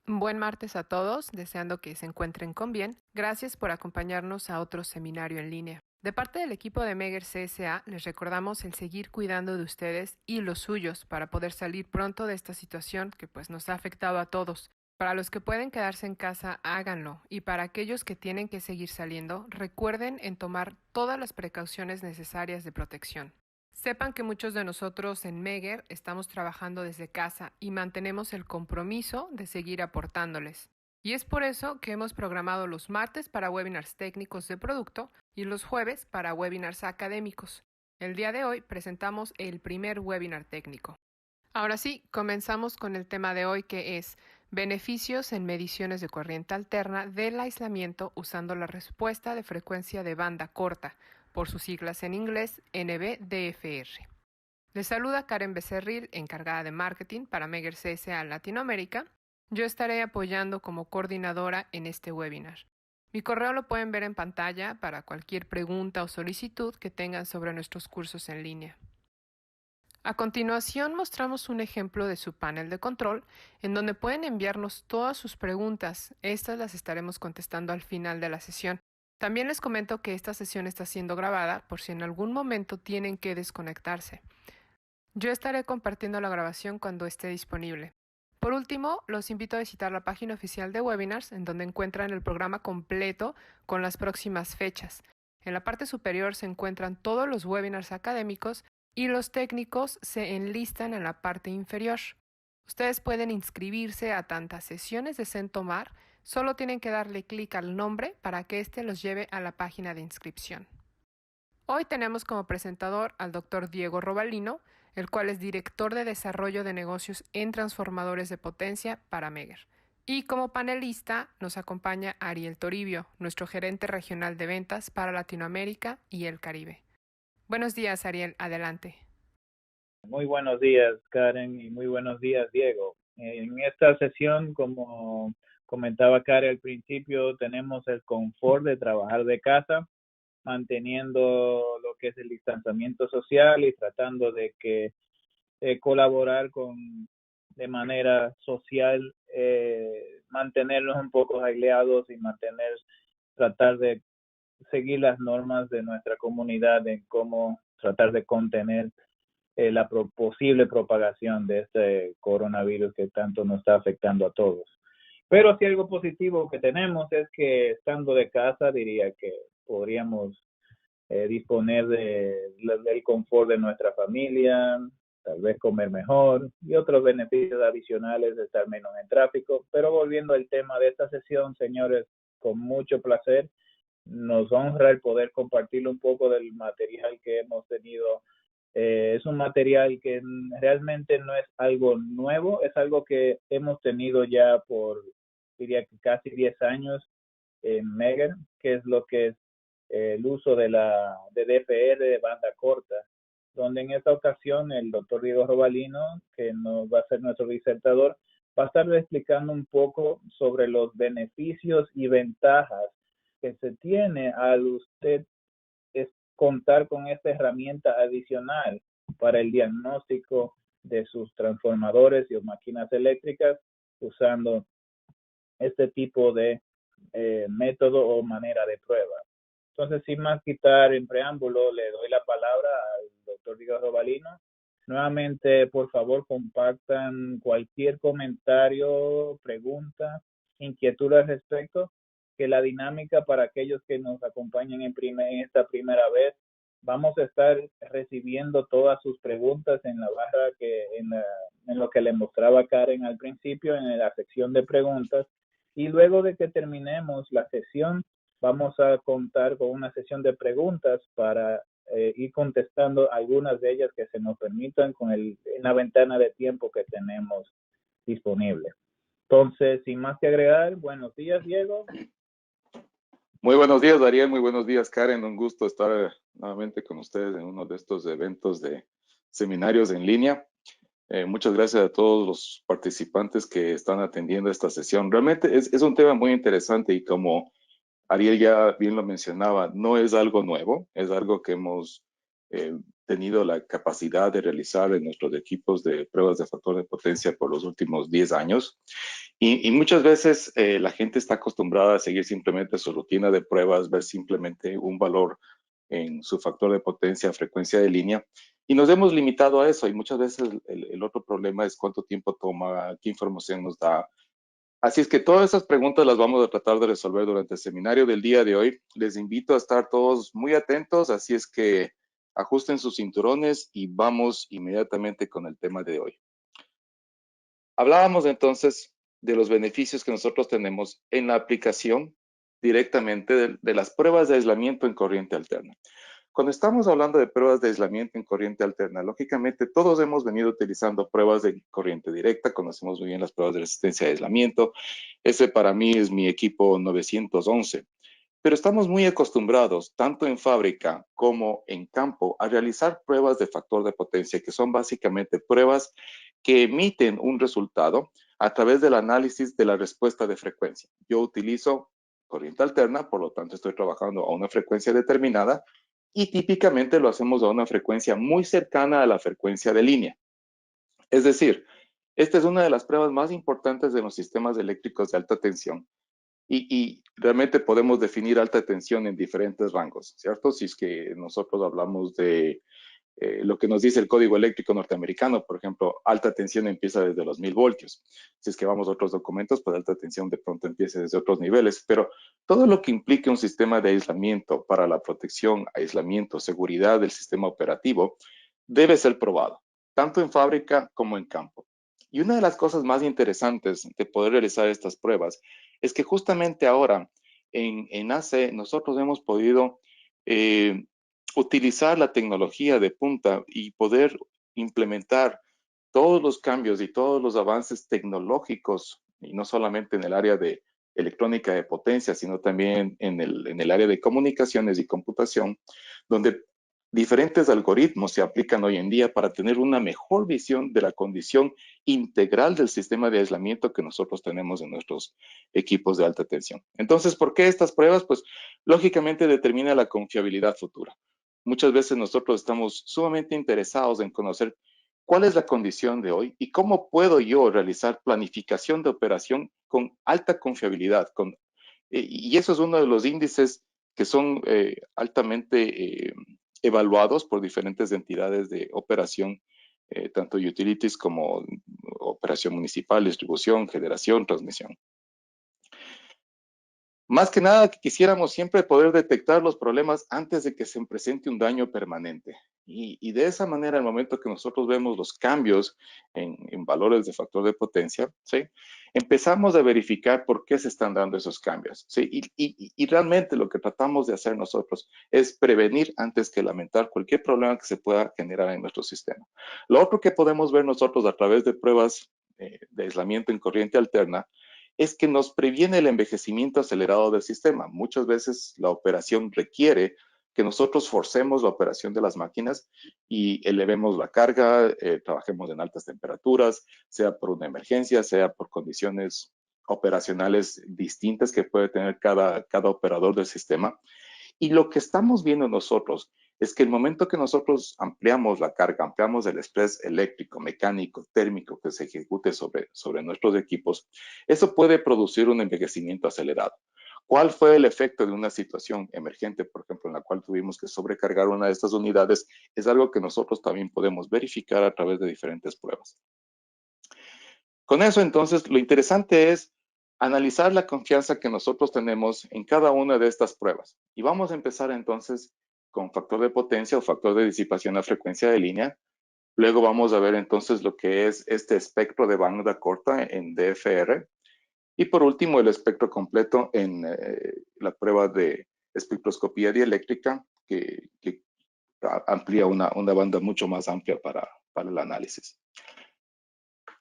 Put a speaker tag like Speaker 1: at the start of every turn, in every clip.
Speaker 1: Buen martes a todos, deseando que se encuentren con bien. Gracias por acompañarnos a otro seminario en línea. De parte del equipo de Meger CSA, les recordamos el seguir cuidando de ustedes y los suyos para poder salir pronto de esta situación que pues nos ha afectado a todos. Para los que pueden quedarse en casa, háganlo. Y para aquellos que tienen que seguir saliendo, recuerden en tomar todas las precauciones necesarias de protección. Sepan que muchos de nosotros en Meger estamos trabajando desde casa y mantenemos el compromiso de seguir aportándoles. Y es por eso que hemos programado los martes para webinars técnicos de producto y los jueves para webinars académicos. El día de hoy presentamos el primer webinar técnico. Ahora sí, comenzamos con el tema de hoy, que es beneficios en mediciones de corriente alterna del aislamiento usando la respuesta de frecuencia de banda corta, por sus siglas en inglés NBDFR. Les saluda Karen Becerril, encargada de marketing para Meger CSA Latinoamérica. Yo estaré apoyando como coordinadora en este webinar. Mi correo lo pueden ver en pantalla para cualquier pregunta o solicitud que tengan sobre nuestros cursos en línea. A continuación mostramos un ejemplo de su panel de control en donde pueden enviarnos todas sus preguntas. Estas las estaremos contestando al final de la sesión. También les comento que esta sesión está siendo grabada por si en algún momento tienen que desconectarse. Yo estaré compartiendo la grabación cuando esté disponible. Por último, los invito a visitar la página oficial de webinars en donde encuentran el programa completo con las próximas fechas. En la parte superior se encuentran todos los webinars académicos y los técnicos se enlistan en la parte inferior. Ustedes pueden inscribirse a tantas sesiones deseen tomar, solo tienen que darle clic al nombre para que éste los lleve a la página de inscripción. Hoy tenemos como presentador al Dr. Diego Robalino, el cual es director de desarrollo de negocios en transformadores de potencia para Meger. Y como panelista nos acompaña Ariel Toribio, nuestro gerente regional de ventas para Latinoamérica y el Caribe. Buenos días, Ariel, adelante.
Speaker 2: Muy buenos días, Karen, y muy buenos días, Diego. En esta sesión, como comentaba Karen al principio, tenemos el confort de trabajar de casa, manteniendo lo que es el distanciamiento social y tratando de que colaborar de manera social, mantenernos un poco aislados y tratar de seguir las normas de nuestra comunidad en cómo tratar de contener la posible propagación de este coronavirus que tanto nos está afectando a todos. Pero sí, algo positivo que tenemos es que estando de casa diría que podríamos disponer del confort de nuestra familia, tal vez comer mejor y otros beneficios adicionales de estar menos en tráfico. Pero volviendo al tema de esta sesión, señores, con mucho placer, nos honra el poder compartir un poco del material que hemos tenido. Es un material que realmente no es algo nuevo, es algo que hemos tenido ya por, diría que casi 10 años en Meger, que es lo que es el uso de DFR de banda corta, donde en esta ocasión el doctor Diego Robalino, que nos va a ser nuestro disertador, va a estar explicando un poco sobre los beneficios y ventajas que se tiene al usted contar con esta herramienta adicional para el diagnóstico de sus transformadores y máquinas eléctricas usando este tipo de método o manera de prueba. Entonces, sin más quitar en preámbulo, le doy la palabra al doctor Diego Robalino. Nuevamente, por favor, compartan cualquier comentario, pregunta, inquietud al respecto, que la dinámica para aquellos que nos acompañan en esta primera vez, vamos a estar recibiendo todas sus preguntas en la barra en lo que le mostraba Karen al principio, en la sección de preguntas, y luego de que terminemos la sesión, vamos a contar con una sesión de preguntas para ir contestando algunas de ellas que se nos permitan en la ventana de tiempo que tenemos disponible. Entonces, sin más que agregar, buenos días, Diego.
Speaker 3: Muy buenos días, Ariel. Muy buenos días, Karen. Un gusto estar nuevamente con ustedes en uno de estos eventos de seminarios en línea. Muchas gracias a todos los participantes que están atendiendo esta sesión. Realmente es un tema muy interesante y como Ariel ya bien lo mencionaba, no es algo nuevo, es algo que hemos tenido la capacidad de realizar en nuestros equipos de pruebas de factor de potencia por los últimos 10 años. Y muchas veces la gente está acostumbrada a seguir simplemente su rutina de pruebas, ver simplemente un valor en su factor de potencia, frecuencia de línea, y nos hemos limitado a eso. Y muchas veces el otro problema es cuánto tiempo toma, qué información nos da. Así es que todas esas preguntas las vamos a tratar de resolver durante el seminario del día de hoy. Les invito a estar todos muy atentos, así es que ajusten sus cinturones y vamos inmediatamente con el tema de hoy. Hablábamos entonces de los beneficios que nosotros tenemos en la aplicación directamente de las pruebas de aislamiento en corriente alterna. Cuando estamos hablando de pruebas de aislamiento en corriente alterna, lógicamente todos hemos venido utilizando pruebas de corriente directa, conocemos muy bien las pruebas de resistencia de aislamiento. Ese para mí es mi equipo 911. Pero estamos muy acostumbrados, tanto en fábrica como en campo, a realizar pruebas de factor de potencia, que son básicamente pruebas que emiten un resultado a través del análisis de la respuesta de frecuencia. Yo utilizo corriente alterna, por lo tanto estoy trabajando a una frecuencia determinada y típicamente lo hacemos a una frecuencia muy cercana a la frecuencia de línea. Es decir, esta es una de las pruebas más importantes de los sistemas eléctricos de alta tensión y realmente podemos definir alta tensión en diferentes rangos, ¿cierto? Si es que nosotros hablamos de lo que nos dice el código eléctrico norteamericano, por ejemplo, alta tensión empieza desde los 1000 voltios. Si es que vamos a otros documentos, pues alta tensión de pronto empieza desde otros niveles, pero todo lo que implique un sistema de aislamiento para la protección, aislamiento, seguridad del sistema operativo debe ser probado, tanto en fábrica como en campo. Y una de las cosas más interesantes de poder realizar estas pruebas es que justamente ahora en AC nosotros hemos podido utilizar la tecnología de punta y poder implementar todos los cambios y todos los avances tecnológicos, y no solamente en el área de electrónica de potencia, sino también en el área de comunicaciones y computación, donde diferentes algoritmos se aplican hoy en día para tener una mejor visión de la condición integral del sistema de aislamiento que nosotros tenemos en nuestros equipos de alta tensión. Entonces, ¿por qué estas pruebas? Pues lógicamente determina la confiabilidad futura. Muchas veces nosotros estamos sumamente interesados en conocer cuál es la condición de hoy y cómo puedo yo realizar planificación de operación con alta confiabilidad. Y eso es uno de los índices que son altamente evaluados por diferentes entidades de operación, tanto utilities como operación municipal, distribución, generación, transmisión. Más que nada, que quisiéramos siempre poder detectar los problemas antes de que se presente un daño permanente. Y de esa manera, al momento que nosotros vemos los cambios en valores de factor de potencia, ¿sí? Empezamos a verificar por qué se están dando esos cambios. ¿Sí? Y realmente lo que tratamos de hacer nosotros es prevenir antes que lamentar cualquier problema que se pueda generar en nuestro sistema. Lo otro que podemos ver nosotros a través de pruebas de aislamiento en corriente alterna es que nos previene el envejecimiento acelerado del sistema. Muchas veces la operación requiere que nosotros forcemos la operación de las máquinas y elevemos la carga, trabajemos en altas temperaturas, sea por una emergencia, sea por condiciones operacionales distintas que puede tener cada operador del sistema. Y lo que estamos viendo nosotros es que el momento que nosotros ampliamos la carga, ampliamos el estrés eléctrico, mecánico, térmico que se ejecute sobre nuestros equipos, eso puede producir un envejecimiento acelerado. ¿Cuál fue el efecto de una situación emergente, por ejemplo, en la cual tuvimos que sobrecargar una de estas unidades? Es algo que nosotros también podemos verificar a través de diferentes pruebas. Con eso, entonces, lo interesante es analizar la confianza que nosotros tenemos en cada una de estas pruebas. Y vamos a empezar entonces con factor de potencia o factor de disipación a frecuencia de línea. Luego vamos a ver entonces lo que es este espectro de banda corta en DFR. Y por último, el espectro completo en la prueba de espectroscopía dieléctrica que amplía una banda mucho más amplia para el análisis.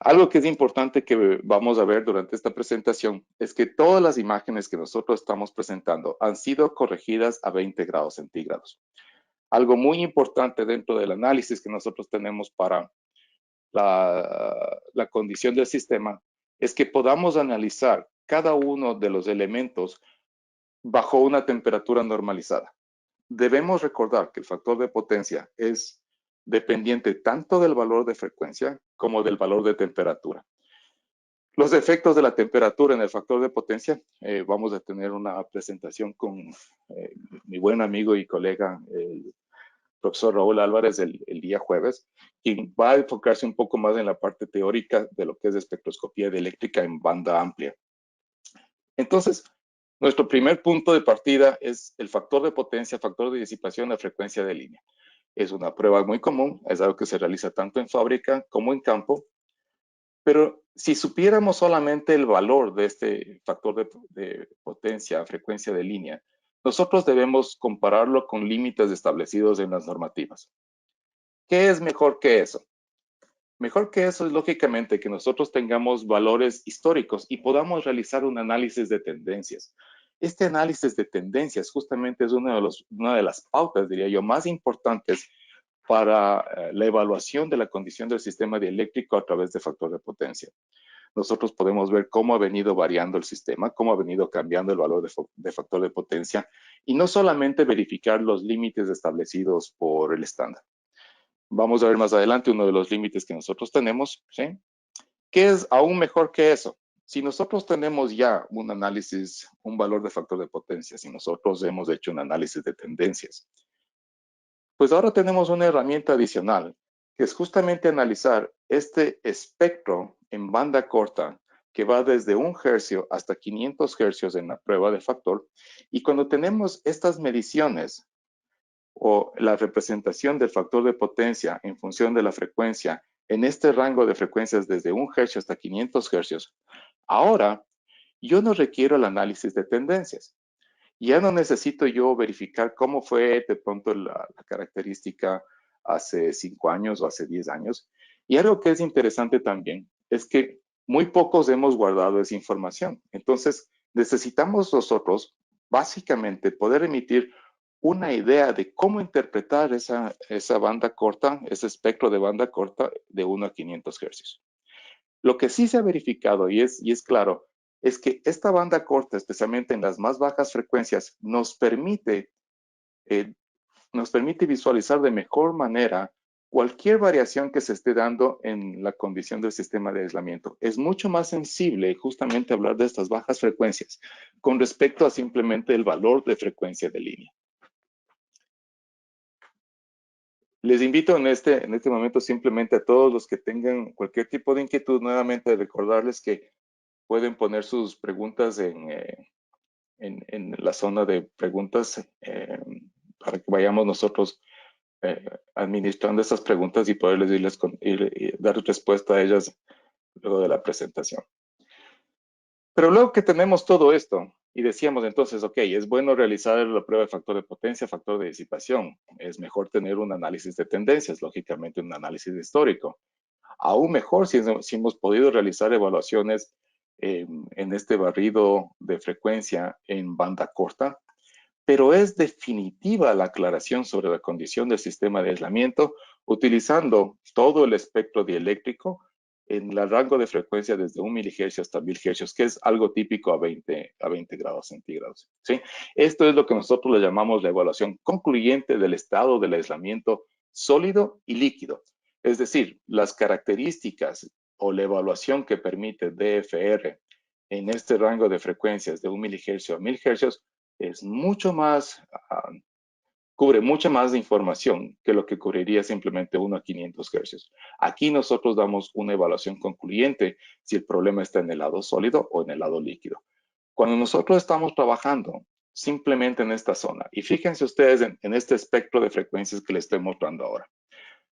Speaker 3: Algo que es importante que vamos a ver durante esta presentación es que todas las imágenes que nosotros estamos presentando han sido corregidas a 20 grados centígrados. Algo muy importante dentro del análisis que nosotros tenemos para la condición del sistema es que podamos analizar cada uno de los elementos bajo una temperatura normalizada. Debemos recordar que el factor de potencia es dependiente tanto del valor de frecuencia como del valor de temperatura. Los efectos de la temperatura en el factor de potencia. Vamos a tener una presentación con mi buen amigo y colega, el profesor Raúl Álvarez, el día jueves, quien va a enfocarse un poco más en la parte teórica de lo que es espectroscopía dieléctrica en banda amplia. Entonces, nuestro primer punto de partida es el factor de potencia, factor de disipación a frecuencia de línea. Es una prueba muy común, es algo que se realiza tanto en fábrica como en campo, pero si supiéramos solamente el valor de este factor de potencia a frecuencia de línea, nosotros debemos compararlo con límites establecidos en las normativas. ¿Qué es mejor que eso? Mejor que eso es lógicamente que nosotros tengamos valores históricos y podamos realizar un análisis de tendencias. Este análisis de tendencias justamente es una de las pautas, diría yo, más importantes para la evaluación de la condición del sistema dieléctrico a través de factor de potencia. Nosotros podemos ver cómo ha venido variando el sistema, cómo ha venido cambiando el valor de factor de potencia y no solamente verificar los límites establecidos por el estándar. Vamos a ver más adelante uno de los límites que nosotros tenemos, ¿sí? ¿Qué es aún mejor que eso? Si nosotros tenemos ya un análisis, un valor de factor de potencia, si nosotros hemos hecho un análisis de tendencias, pues ahora tenemos una herramienta adicional, que es justamente analizar este espectro en banda corta, que va desde 1 hercio hasta 500 hercios en la prueba de factor. Y cuando tenemos estas mediciones, o la representación del factor de potencia en función de la frecuencia en este rango de frecuencias desde 1 hercio hasta 500 hercios, ahora yo no requiero el análisis de tendencias. Ya no necesito yo verificar cómo fue de pronto la característica hace 5 años o hace 10 años. Y algo que es interesante también es que muy pocos hemos guardado esa información. Entonces, necesitamos nosotros básicamente poder emitir una idea de cómo interpretar esa banda corta, ese espectro de banda corta de 1 a 500 hercios. Lo que sí se ha verificado y es claro, es que esta banda corta, especialmente en las más bajas frecuencias, nos permite visualizar de mejor manera cualquier variación que se esté dando en la condición del sistema de aislamiento. Es mucho más sensible justamente hablar de estas bajas frecuencias con respecto a simplemente el valor de frecuencia de línea. Les invito en este momento simplemente a todos los que tengan cualquier tipo de inquietud, nuevamente recordarles que pueden poner sus preguntas en la zona de preguntas para que vayamos nosotros administrando esas preguntas y poderles dar respuesta a ellas luego de la presentación. Pero luego que tenemos todo esto y decíamos entonces, ok, es bueno realizar la prueba de factor de potencia, factor de disipación. Es mejor tener un análisis de tendencias, lógicamente un análisis histórico. Aún mejor si hemos podido realizar evaluaciones en este barrido de frecuencia en banda corta, pero es definitiva la aclaración sobre la condición del sistema de aislamiento utilizando todo el espectro dieléctrico en el rango de frecuencia desde 1 milihercio hasta 1000 hercios, que es algo típico a 20 grados centígrados. ¿Sí? Esto es lo que nosotros le llamamos la evaluación concluyente del estado del aislamiento sólido y líquido. Es decir, las características o la evaluación que permite DFR en este rango de frecuencias de 1 milihercio a 1000 hercios es mucho más, cubre mucha más de información que lo que cubriría simplemente 1 a 500 hercios. Aquí nosotros damos una evaluación concluyente si el problema está en el lado sólido o en el lado líquido. Cuando nosotros estamos trabajando simplemente en esta zona, y fíjense ustedes en este espectro de frecuencias que les estoy mostrando ahora.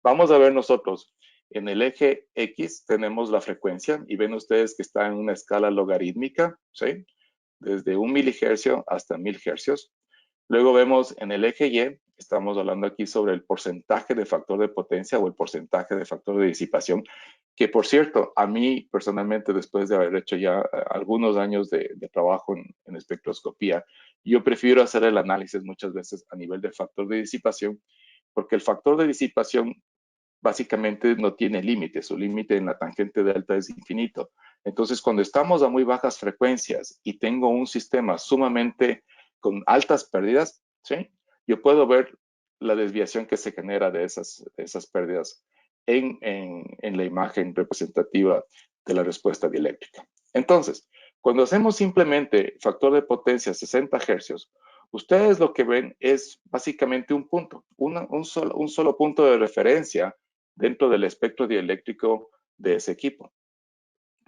Speaker 3: Vamos a ver nosotros, en el eje X tenemos la frecuencia y ven ustedes que está en una escala logarítmica, ¿sí? Desde 1 milihercio hasta 1000 hercios. Luego vemos en el eje Y, estamos hablando aquí sobre el porcentaje de factor de potencia o el porcentaje de factor de disipación, que por cierto, a mí personalmente, después de haber hecho ya algunos años de trabajo en espectroscopía, yo prefiero hacer el análisis muchas veces a nivel de factor de disipación, porque el factor de disipación básicamente no tiene límite, su límite en la tangente delta es infinito. Entonces, cuando estamos a muy bajas frecuencias y tengo un sistema sumamente con altas pérdidas, ¿sí? Yo puedo ver la desviación que se genera de esas pérdidas en la imagen representativa de la respuesta dieléctrica. Entonces, cuando hacemos simplemente factor de potencia 60 Hz, ustedes lo que ven es básicamente un punto, un solo punto de referencia dentro del espectro dieléctrico de ese equipo.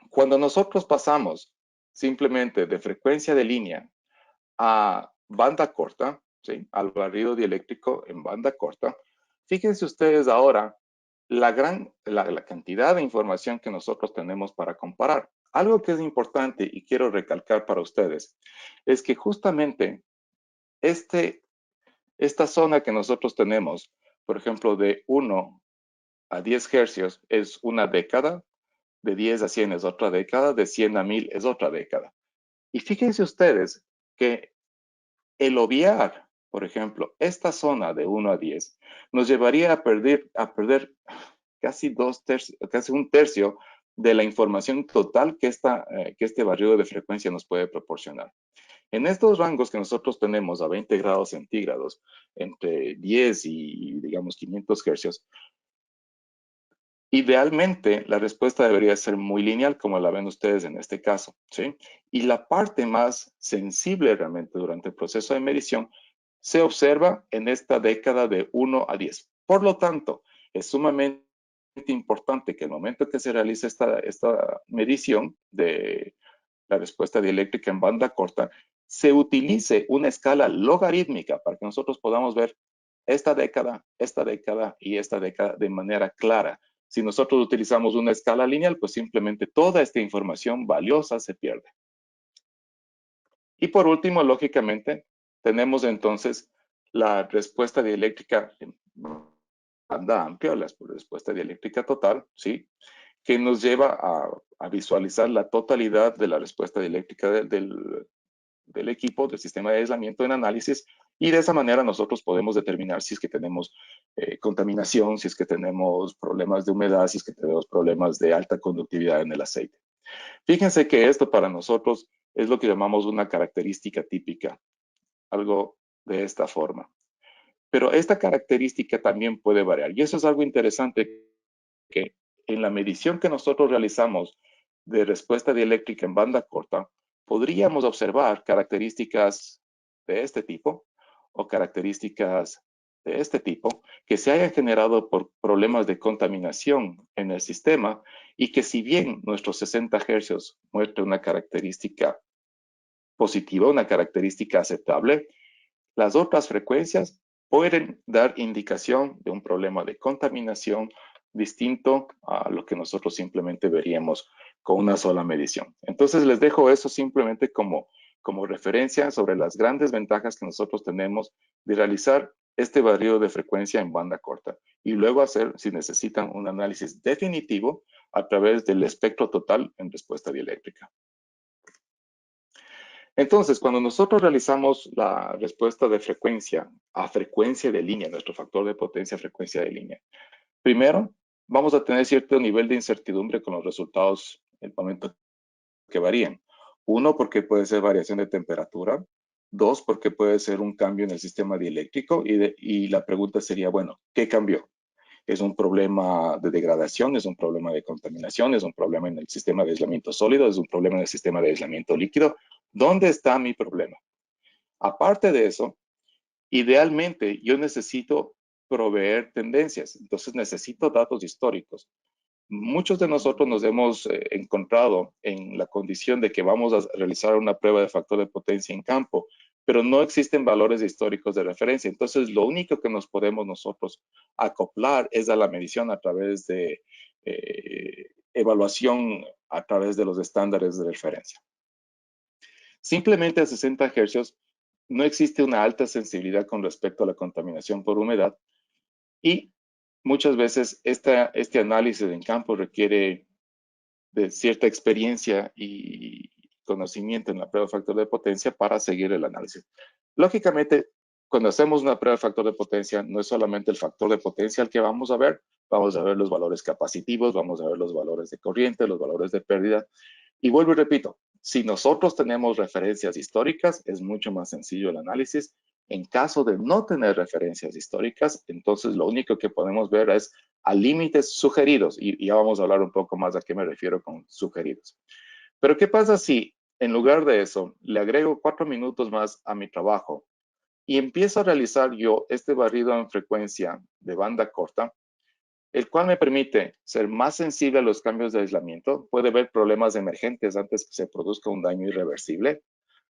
Speaker 3: Cuando nosotros pasamos simplemente de frecuencia de línea a banda corta, ¿sí?, al barrido dieléctrico en banda corta, fíjense ustedes ahora la cantidad de información que nosotros tenemos para comparar. Algo que es importante y quiero recalcar para ustedes es que justamente esta zona que nosotros tenemos, por ejemplo, de 1 a 10 hercios es una década, de 10 a 100 es otra década, de 100 a 1000 es otra década. Y fíjense ustedes que el obviar, por ejemplo, esta zona de 1 a 10 nos llevaría a perder casi un tercio de la información total que este barrido de frecuencia nos puede proporcionar. En estos rangos que nosotros tenemos a 20 grados centígrados, entre 10 y, digamos, 500 hercios, idealmente la respuesta debería ser muy lineal, como la ven ustedes en este caso, ¿sí? Y la parte más sensible realmente durante el proceso de medición se observa en esta década de 1 a 10. Por lo tanto, es sumamente importante que el momento que se realice esta medición de la respuesta dieléctrica en banda corta, se utilice una escala logarítmica para que nosotros podamos ver esta década y esta década de manera clara. Si nosotros utilizamos una escala lineal, pues simplemente toda esta información valiosa se pierde. Y por último, lógicamente, tenemos entonces la respuesta dieléctrica en banda amplia, la respuesta dieléctrica total, ¿sí?, que nos lleva a visualizar la totalidad de la respuesta dieléctrica del equipo, del sistema de aislamiento en análisis, y de esa manera nosotros podemos determinar si es que tenemos contaminación, si es que tenemos problemas de humedad, si es que tenemos problemas de alta conductividad en el aceite. Fíjense que esto para nosotros es lo que llamamos una característica típica, algo de esta forma. Pero esta característica también puede variar, y eso es algo interesante, que en la medición que nosotros realizamos de respuesta dieléctrica en banda corta, podríamos observar características de este tipo o características de este tipo que se hayan generado por problemas de contaminación en el sistema, y que si bien nuestros 60 hercios muestra una característica positiva, una característica aceptable, las otras frecuencias pueden dar indicación de un problema de contaminación distinto a lo que nosotros simplemente veríamos con una sola medición. Entonces les dejo eso simplemente como referencia sobre las grandes ventajas que nosotros tenemos de realizar este barrido de frecuencia en banda corta y luego hacer, si necesitan, un análisis definitivo a través del espectro total en respuesta dieléctrica. Entonces, cuando nosotros realizamos la respuesta de frecuencia a frecuencia de línea, nuestro factor de potencia a frecuencia de línea, primero vamos a tener cierto nivel de incertidumbre con los resultados en el momento que varían. Uno, porque puede ser variación de temperatura. Dos, porque puede ser un cambio en el sistema dieléctrico. Y la pregunta sería, bueno, ¿qué cambió? ¿Es un problema de degradación? ¿Es un problema de contaminación? ¿Es un problema en el sistema de aislamiento sólido? ¿Es un problema en el sistema de aislamiento líquido? ¿Dónde está mi problema? Aparte de eso, idealmente yo necesito proveer tendencias, entonces necesito datos históricos. Muchos de nosotros nos hemos encontrado en la condición de que vamos a realizar una prueba de factor de potencia en campo, pero no existen valores históricos de referencia. Entonces, lo único que nos podemos nosotros acoplar es a la medición a través de evaluación a través de los estándares de referencia. Simplemente a 60 Hz no existe una alta sensibilidad con respecto a la contaminación por humedad, y muchas veces este análisis en campo requiere de cierta experiencia y conocimiento en la prueba de factor de potencia para seguir el análisis. Lógicamente, cuando hacemos una prueba de factor de potencia, no es solamente el factor de potencia el que vamos a ver los valores capacitivos, vamos a ver los valores de corriente, los valores de pérdida. Y vuelvo y repito, si nosotros tenemos referencias históricas, es mucho más sencillo el análisis, En caso de no tener referencias históricas, entonces lo único que podemos ver es a límites sugeridos, y ya vamos a hablar un poco más a qué me refiero con sugeridos. Pero ¿qué pasa si en lugar de eso le agrego 4 minutos más a mi trabajo y empiezo a realizar yo este barrido en frecuencia de banda corta, el cual me permite ser más sensible a los cambios de aislamiento, puede ver problemas emergentes antes que se produzca un daño irreversible,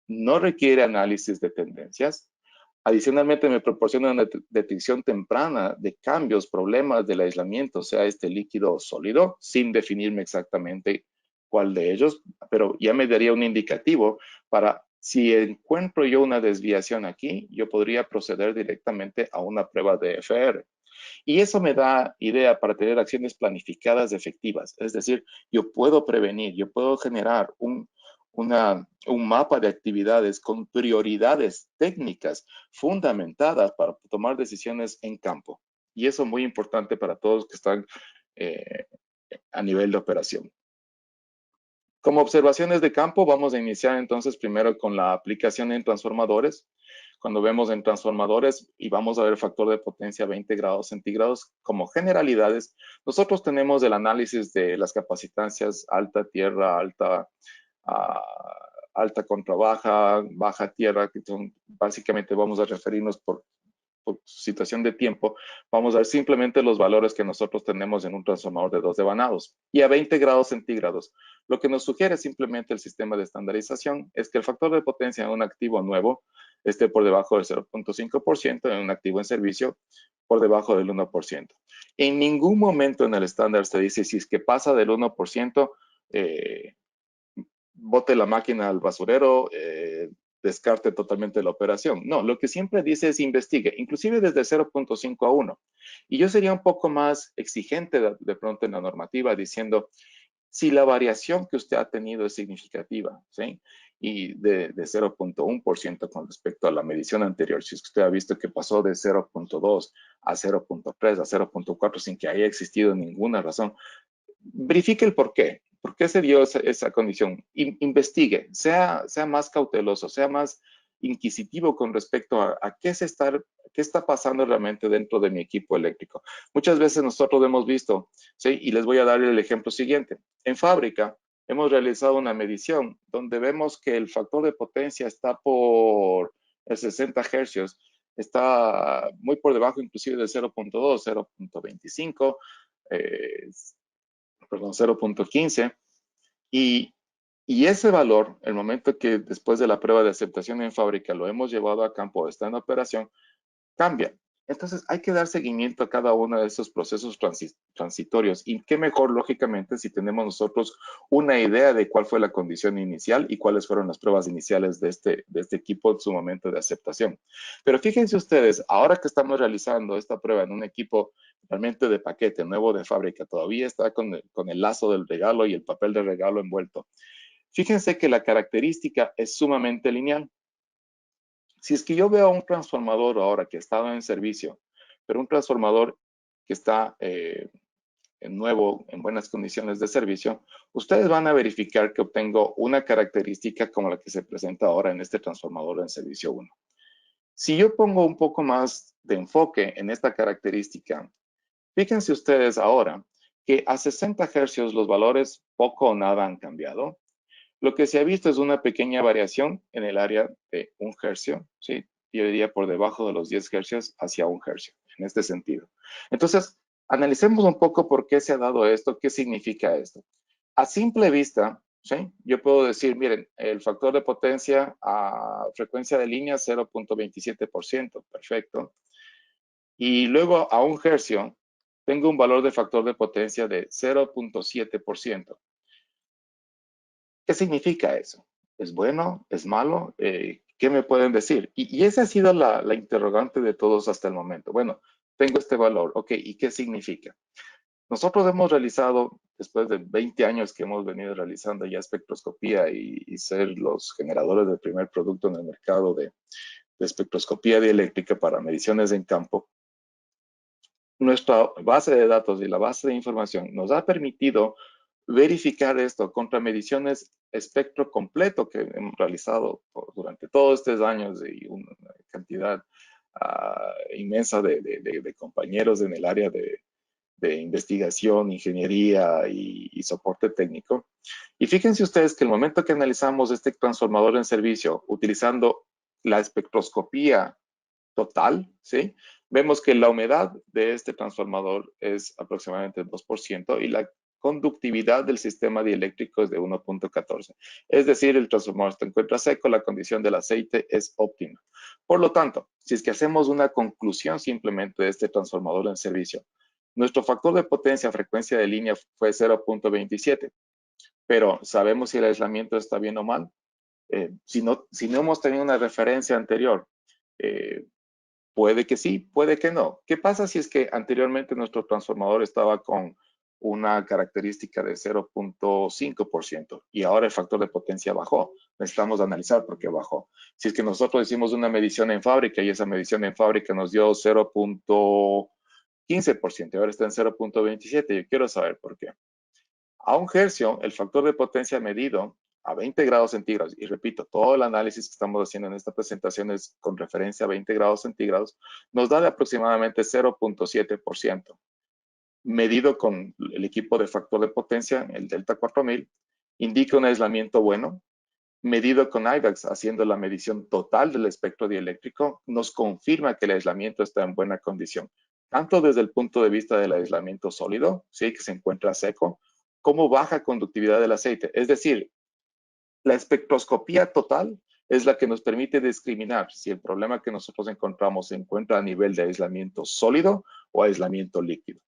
Speaker 3: no requiere análisis de tendencias. Adicionalmente, me proporciona una detección temprana de cambios, problemas del aislamiento, sea este líquido o sólido, sin definirme exactamente cuál de ellos, pero ya me daría un indicativo para si encuentro yo una desviación aquí, yo podría proceder directamente a una prueba de FR. Y eso me da idea para tener acciones planificadas efectivas. Es decir, yo puedo prevenir, yo puedo generar un mapa de actividades con prioridades técnicas fundamentadas para tomar decisiones en campo. Y eso es muy importante para todos que están a nivel de operación. Como observaciones de campo, vamos a iniciar entonces primero con la aplicación en transformadores. Cuando vemos en transformadores y vamos a ver el factor de potencia 20 grados centígrados como generalidades, nosotros tenemos el análisis de las capacitancias alta tierra, alta contra baja, baja tierra, que son, básicamente vamos a referirnos por situación de tiempo, vamos a ver simplemente los valores que nosotros tenemos en un transformador de 2 devanados. Y a 20 grados centígrados, lo que nos sugiere simplemente el sistema de estandarización es que el factor de potencia en un activo nuevo esté por debajo del 0.5%, en un activo en servicio por debajo del 1%. En ningún momento en el estándar se dice si es que pasa del 1%, bote la máquina al basurero, descarte totalmente la operación. No, lo que siempre dice es investigue, inclusive desde 0.5 a 1. Y yo sería un poco más exigente de pronto en la normativa diciendo, si la variación que usted ha tenido es significativa, ¿sí? Y de 0.1% con respecto a la medición anterior, si usted ha visto que pasó de 0.2 a 0.3 a 0.4 sin que haya existido ninguna razón, verifique el por qué. ¿Por qué se dio esa condición? Investigue, sea más cauteloso, sea más inquisitivo con respecto a qué está pasando realmente dentro de mi equipo eléctrico. Muchas veces nosotros hemos visto, ¿sí? Y les voy a dar el ejemplo siguiente. En fábrica hemos realizado una medición donde vemos que el factor de potencia está por el 60 hercios, está muy por debajo inclusive de 0.2, 0.25, perdón, 0.15, y, y ese valor, el momento que después de la prueba de aceptación en fábrica lo hemos llevado a campo, está en operación, cambia. Entonces hay que dar seguimiento a cada uno de esos procesos transitorios y qué mejor, lógicamente, si tenemos nosotros una idea de cuál fue la condición inicial y cuáles fueron las pruebas iniciales de este equipo en su momento de aceptación. Pero fíjense ustedes, ahora que estamos realizando esta prueba en un equipo realmente de paquete, nuevo de fábrica, todavía está con el lazo del regalo y el papel de regalo envuelto. Fíjense que la característica es sumamente lineal. Si es que yo veo un transformador ahora que ha estado en servicio, pero un transformador que está nuevo, en buenas condiciones de servicio, ustedes van a verificar que obtengo una característica como la que se presenta ahora en este transformador en servicio 1. Si yo pongo un poco más de enfoque en esta característica, fíjense ustedes ahora que a 60 hercios los valores poco o nada han cambiado. Lo que se ha visto es una pequeña variación en el área de 1 hercio, ¿sí? Yo diría por debajo de los 10 hercios hacia 1 hercio, en este sentido. Entonces, analicemos un poco por qué se ha dado esto, qué significa esto. A simple vista, ¿sí? Yo puedo decir, miren, el factor de potencia a frecuencia de línea 0.27%, perfecto. Y luego a 1 hercio, tengo un valor de factor de potencia de 0.7%. ¿Qué significa eso? ¿Es bueno? ¿Es malo? ¿Qué me pueden decir? Y esa ha sido la interrogante de todos hasta el momento. Bueno, tengo este valor, ok, ¿y qué significa? Nosotros hemos realizado, después de 20 años que hemos venido realizando ya espectroscopía y ser los generadores del primer producto en el mercado de espectroscopía dieléctrica para mediciones en campo, nuestra base de datos y la base de información nos ha permitido verificar esto contra mediciones espectro completo que hemos realizado durante todos estos años y una cantidad cantidad inmensa de compañeros en el área de investigación, ingeniería y soporte técnico. Y fíjense ustedes que el momento que analizamos este transformador en servicio utilizando la espectroscopía total, ¿sí? Vemos que la humedad de este transformador es aproximadamente 2% y la conductividad del sistema dieléctrico es de 1.14. Es decir, el transformador se encuentra seco, la condición del aceite es óptima. Por lo tanto, si es que hacemos una conclusión simplemente de este transformador en servicio, nuestro factor de potencia frecuencia de línea fue 0.27, pero ¿sabemos si el aislamiento está bien o mal? Si no hemos tenido una referencia anterior, puede que sí, puede que no. ¿Qué pasa si es que anteriormente nuestro transformador estaba con una característica de 0.5% y ahora el factor de potencia bajó? Necesitamos analizar por qué bajó. Si es que nosotros hicimos una medición en fábrica y esa medición en fábrica nos dio 0.15% y ahora está en 0.27, yo quiero saber por qué. A 1 hercio, el factor de potencia medido a 20 grados centígrados, y repito, todo el análisis que estamos haciendo en esta presentación es con referencia a 20 grados centígrados, nos da de aproximadamente 0.7%. Medido con el equipo de factor de potencia, el Delta 4000, indica un aislamiento bueno. Medido con IVAX, haciendo la medición total del espectro dieléctrico, nos confirma que el aislamiento está en buena condición, tanto desde el punto de vista del aislamiento sólido, ¿sí? Que se encuentra seco, como baja conductividad del aceite. Es decir, la espectroscopía total es la que nos permite discriminar si el problema que nosotros encontramos se encuentra a nivel de aislamiento sólido o aislamiento líquido.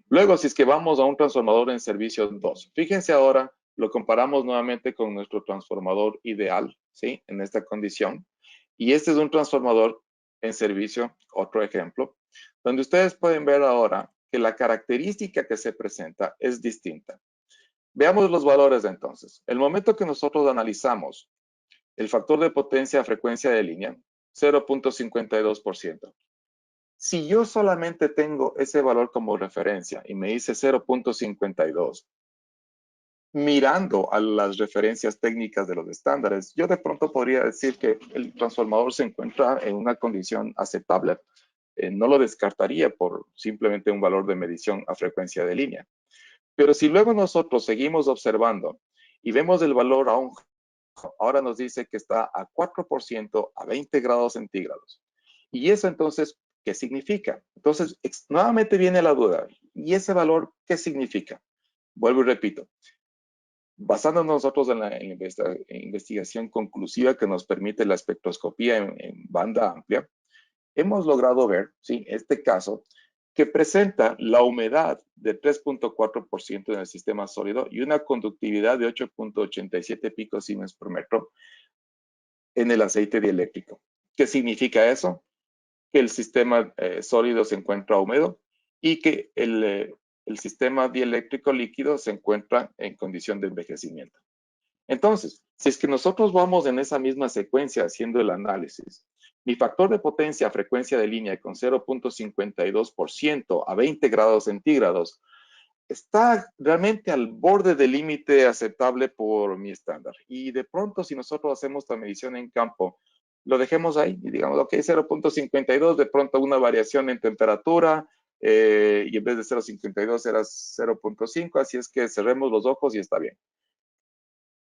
Speaker 3: Luego, si es que vamos a un transformador en servicio 2, fíjense ahora, lo comparamos nuevamente con nuestro transformador ideal, ¿sí? En esta condición. Y este es un transformador en servicio, otro ejemplo, donde ustedes pueden ver ahora que la característica que se presenta es distinta. Veamos los valores entonces. El momento que nosotros analizamos el factor de potencia a frecuencia de línea, 0.52%. Si yo solamente tengo ese valor como referencia y me dice 0.52, mirando a las referencias técnicas de los estándares, yo de pronto podría decir que el transformador se encuentra en una condición aceptable. No lo descartaría por simplemente un valor de medición a frecuencia de línea. Pero si luego nosotros seguimos observando y vemos el valor ahora nos dice que está a 4% a 20 grados centígrados. Y eso entonces, ¿qué significa? Entonces, nuevamente viene la duda. ¿Y ese valor qué significa? Vuelvo y repito. Basándonos nosotros en la investigación conclusiva que nos permite la espectroscopía en banda amplia, hemos logrado ver, ¿sí? Este caso, que presenta la humedad de 3.4% en el sistema sólido y una conductividad de 8.87 picosiemens por metro en el aceite dieléctrico. ¿Qué significa eso? Que el sistema sólido se encuentra húmedo y que el sistema dieléctrico líquido se encuentra en condición de envejecimiento. Entonces, si es que nosotros vamos en esa misma secuencia haciendo el análisis, mi factor de potencia a frecuencia de línea con 0.52% a 20 grados centígrados está realmente al borde del límite aceptable por mi estándar. Y de pronto, si nosotros hacemos la medición en campo, lo dejemos ahí y digamos, ok, 0.52, de pronto una variación en temperatura, y en vez de 0.52 era 0.5, así es que cerremos los ojos y está bien.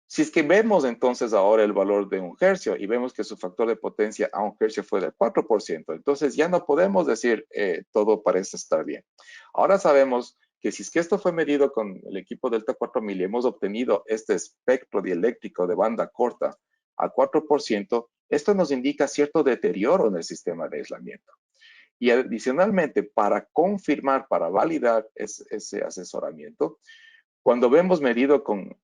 Speaker 3: Si es que vemos entonces ahora el valor de 1 hercio y vemos que su factor de potencia a 1 hercio fue del 4%, entonces ya no podemos decir todo parece estar bien. Ahora sabemos que si es que esto fue medido con el equipo Delta 4000 y hemos obtenido este espectro dieléctrico de banda corta a 4%, esto nos indica cierto deterioro en el sistema de aislamiento. Y adicionalmente, para confirmar, para validar ese asesoramiento, cuando vemos medido con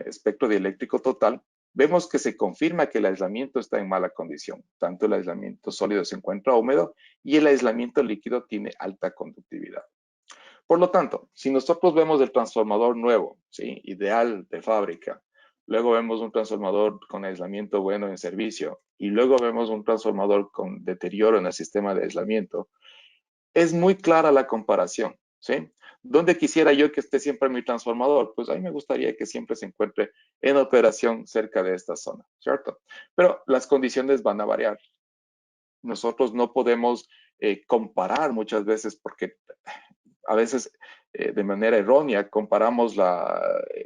Speaker 3: espectro dieléctrico total, vemos que se confirma que el aislamiento está en mala condición. Tanto el aislamiento sólido se encuentra húmedo y el aislamiento líquido tiene alta conductividad. Por lo tanto, si nosotros vemos el transformador nuevo, ¿sí? Ideal de fábrica, luego vemos un transformador con aislamiento bueno en servicio y luego vemos un transformador con deterioro en el sistema de aislamiento, es muy clara la comparación, ¿sí? ¿Dónde quisiera yo que esté siempre mi transformador? Pues a mí me gustaría que siempre se encuentre en operación cerca de esta zona, ¿cierto? Pero las condiciones van a variar. Nosotros no podemos comparar muchas veces porque a veces de manera errónea comparamos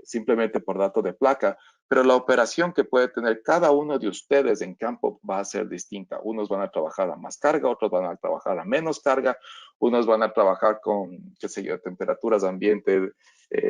Speaker 3: simplemente por dato de placa, pero la operación que puede tener cada uno de ustedes en campo va a ser distinta. Unos van a trabajar a más carga, otros van a trabajar a menos carga, unos van a trabajar con, qué sé yo, temperaturas ambiente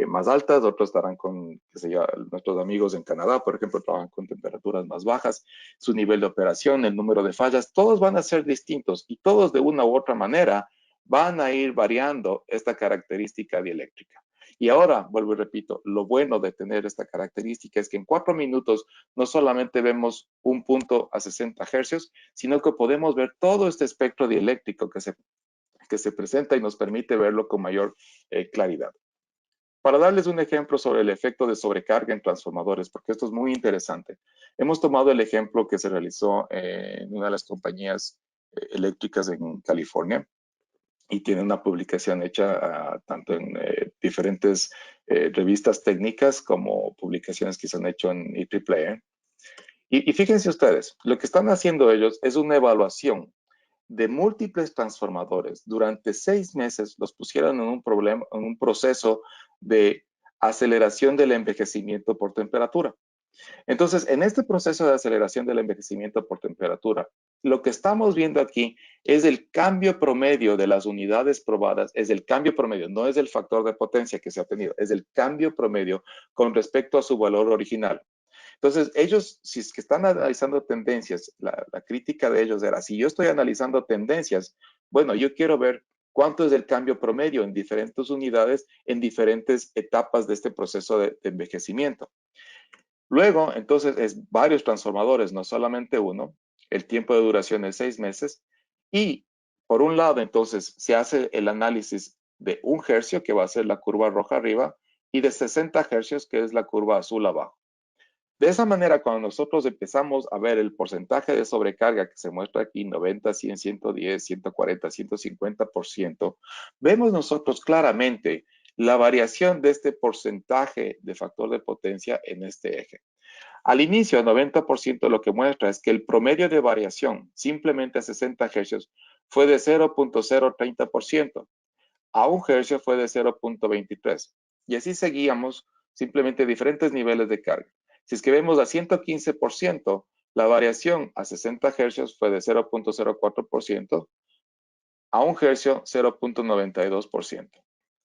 Speaker 3: más altas, otros estarán con, qué sé yo, nuestros amigos en Canadá, por ejemplo, trabajan con temperaturas más bajas, su nivel de operación, el número de fallas, todos van a ser distintos y todos de una u otra manera van a ir variando esta característica dieléctrica. Y ahora, vuelvo y repito, lo bueno de tener esta característica es que en 4 minutos no solamente vemos un punto a 60 hercios, sino que podemos ver todo este espectro dieléctrico que se presenta y nos permite verlo con mayor claridad. Para darles un ejemplo sobre el efecto de sobrecarga en transformadores, porque esto es muy interesante, hemos tomado el ejemplo que se realizó en una de las compañías eléctricas en California, y tiene una publicación hecha tanto en diferentes revistas técnicas como publicaciones que se han hecho en IEEE. Y fíjense ustedes, lo que están haciendo ellos es una evaluación de múltiples transformadores. Durante 6 meses los pusieron en un proceso de aceleración del envejecimiento por temperatura. Entonces, en este proceso de aceleración del envejecimiento por temperatura, lo que estamos viendo aquí es el cambio promedio de las unidades probadas, es el cambio promedio, no es el factor de potencia que se ha tenido, es el cambio promedio con respecto a su valor original. Entonces, ellos, si es que están analizando tendencias, la crítica de ellos era, si yo estoy analizando tendencias, bueno, yo quiero ver cuánto es el cambio promedio en diferentes unidades, en diferentes etapas de este proceso de envejecimiento. Luego, entonces, es varios transformadores, no solamente uno. El tiempo de duración es 6 meses. Y, por un lado, entonces, se hace el análisis de 1 hercio, que va a ser la curva roja arriba, y de 60 hercios, que es la curva azul abajo. De esa manera, cuando nosotros empezamos a ver el porcentaje de sobrecarga que se muestra aquí, 90, 100, 110, 140, 150%, vemos nosotros claramente la variación de este porcentaje de factor de potencia en este eje. Al inicio, 90% lo que muestra es que el promedio de variación, simplemente a 60 hercios, fue de 0.030%. A 1 hercio fue de 0.23. Y así seguíamos simplemente diferentes niveles de carga. Si es que vemos a 115%, la variación a 60 hercios fue de 0.04%, a 1 hercio 0.92%.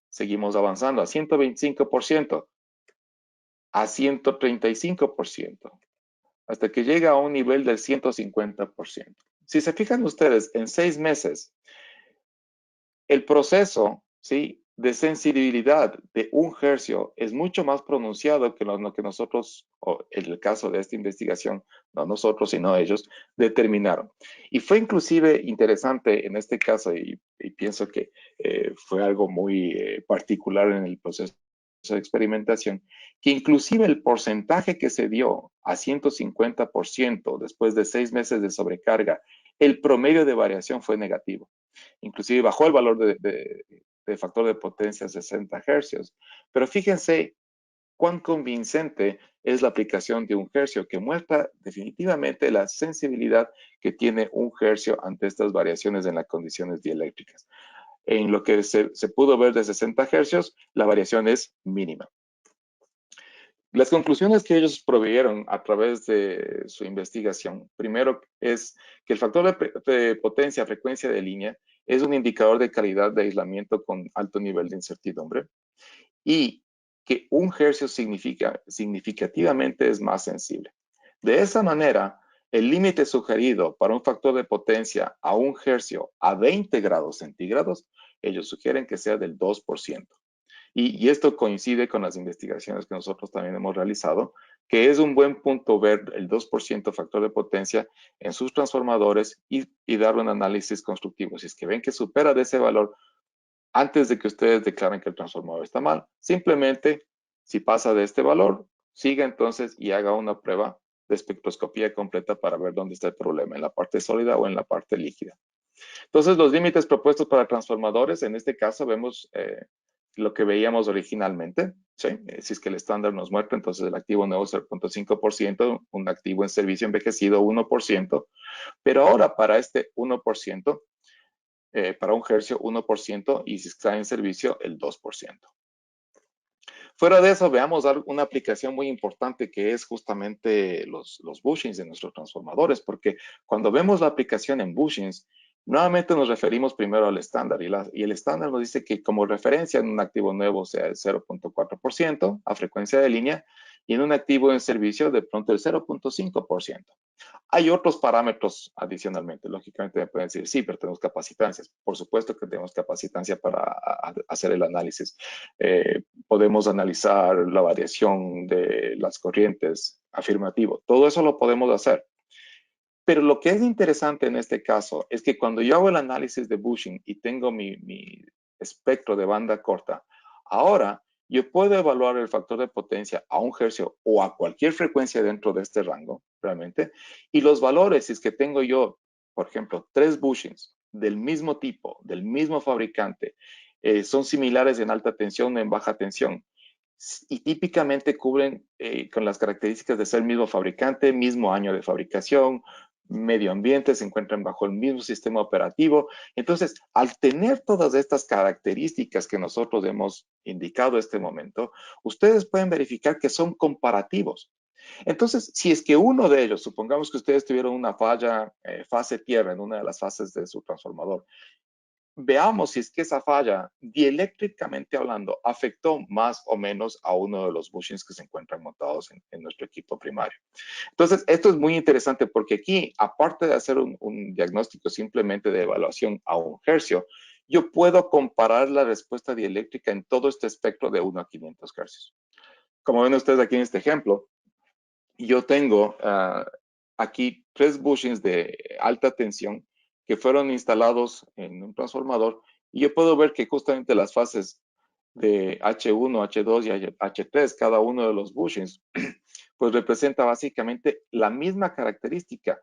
Speaker 3: Seguimos avanzando a 125%, a 135%, hasta que llega a un nivel del 150%. Si se fijan ustedes, en 6 meses, el proceso, ¿sí?, de sensibilidad de 1 hercio es mucho más pronunciado que lo que nosotros, o en el caso de esta investigación, no nosotros, sino ellos, determinaron. Y fue inclusive interesante en este caso, y pienso que fue algo muy particular en el proceso de experimentación, que inclusive el porcentaje que se dio a 150% después de 6 meses de sobrecarga, el promedio de variación fue negativo. Inclusive bajó el valor de factor de potencia a 60 hercios. Pero fíjense cuán convincente es la aplicación de 1 hercio, que muestra definitivamente la sensibilidad que tiene 1 hercio ante estas variaciones en las condiciones dieléctricas. En lo que se pudo ver de 60 hercios, la variación es mínima. Las conclusiones que ellos proveyeron a través de su investigación, primero es que el factor de potencia, frecuencia de línea, es un indicador de calidad de aislamiento con alto nivel de incertidumbre y que 1 hercio significativamente es más sensible. De esa manera, el límite sugerido para un factor de potencia a 1 hercio a 20 grados centígrados, ellos sugieren que sea del 2%. Y esto coincide con las investigaciones que nosotros también hemos realizado, que es un buen punto ver el 2% factor de potencia en sus transformadores y dar un análisis constructivo. Si es que ven que supera de ese valor, antes de que ustedes declaren que el transformador está mal, simplemente, si pasa de este valor, siga entonces y haga una prueba de espectroscopía completa para ver dónde está el problema, en la parte sólida o en la parte líquida. Entonces, los límites propuestos para transformadores, en este caso vemos lo que veíamos originalmente, ¿sí? Si es que el estándar nos muestra, entonces el activo nuevo es 0.5%, un activo en servicio envejecido 1%, pero ahora para este 1%, para un hercio 1%, y si está en servicio el 2%. Fuera de eso, veamos una aplicación muy importante que es justamente los bushings de nuestros transformadores, porque cuando vemos la aplicación en bushings, nuevamente nos referimos primero al estándar y el estándar nos dice que como referencia en un activo nuevo sea el 0.4% a frecuencia de línea y en un activo en servicio de pronto el 0.5%. Hay otros parámetros adicionalmente. Lógicamente me pueden decir, sí, pero tenemos capacitancias. Por supuesto que tenemos capacitancia para hacer el análisis. Podemos analizar la variación de las corrientes, afirmativo. Todo eso lo podemos hacer. Pero lo que es interesante en este caso es que cuando yo hago el análisis de bushing y tengo mi espectro de banda corta, ahora yo puedo evaluar el factor de potencia a 1 hercio o a cualquier frecuencia dentro de este rango, realmente, y los valores, si es que tengo yo, por ejemplo, 3 bushings del mismo tipo, del mismo fabricante, son similares en alta tensión o en baja tensión, y típicamente cubren con las características de ser el mismo fabricante, mismo año de fabricación, medio ambiente, se encuentran bajo el mismo sistema operativo. Entonces, al tener todas estas características que nosotros hemos indicado en este momento, ustedes pueden verificar que son comparativos. Entonces, si es que uno de ellos, supongamos que ustedes tuvieron una falla fase tierra en una de las fases de su transformador, veamos si es que esa falla, dieléctricamente hablando, afectó más o menos a uno de los bushings que se encuentran montados en nuestro equipo primario. Entonces, esto es muy interesante porque aquí, aparte de hacer un diagnóstico simplemente de evaluación a 1 hercio, yo puedo comparar la respuesta dieléctrica en todo este espectro de 1 a 500 hercios. Como ven ustedes aquí en este ejemplo, yo tengo aquí 3 bushings de alta tensión que fueron instalados en un transformador y yo puedo ver que justamente las fases de H1, H2 y H3, cada uno de los bushings, pues representa básicamente la misma característica.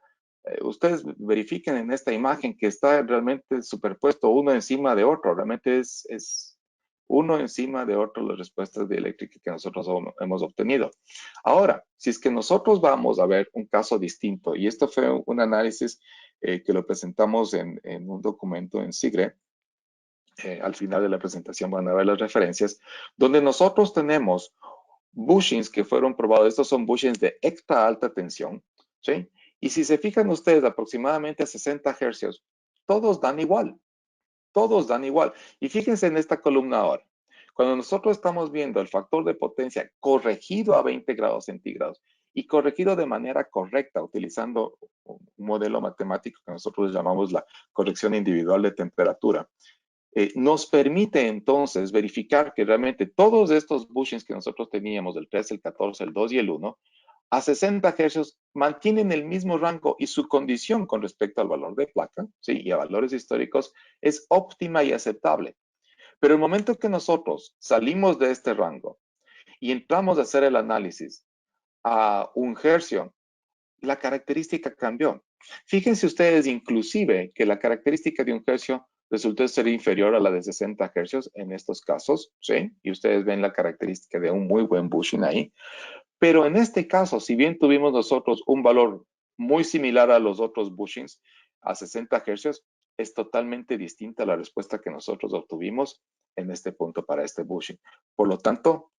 Speaker 3: Ustedes verifiquen en esta imagen que está realmente superpuesto uno encima de otro, realmente es uno encima de otro las respuestas dieléctricas que nosotros hemos obtenido. Ahora, si es que nosotros vamos a ver un caso distinto, y esto fue un análisis que lo presentamos en un documento en SIGRE, al final de la presentación van a ver las referencias, donde nosotros tenemos bushings que fueron probados. Estos son bushings de extra alta tensión, ¿sí? Y si se fijan ustedes aproximadamente a 60 hercios, todos dan igual. Todos dan igual. Y fíjense en esta columna ahora. Cuando nosotros estamos viendo el factor de potencia corregido a 20 grados centígrados y corregido de manera correcta utilizando un modelo matemático que nosotros llamamos la corrección individual de temperatura, nos permite entonces verificar que realmente todos estos bushings que nosotros teníamos, el 3, el 14, el 2 y el 1, a 60 hercios mantienen el mismo rango y su condición con respecto al valor de placa, ¿sí? Y a valores históricos es óptima y aceptable. Pero el momento que nosotros salimos de este rango y entramos a hacer el análisis a 1 hercio, la característica cambió. Fíjense ustedes inclusive que la característica de 1 hercio resultó ser inferior a la de 60 hercios en estos casos, ¿sí? Y ustedes ven la característica de un muy buen bushing ahí. Pero en este caso, si bien tuvimos nosotros un valor muy similar a los otros bushings, a 60 hercios, es totalmente distinta la respuesta que nosotros obtuvimos en este punto para este bushing. Por lo tanto,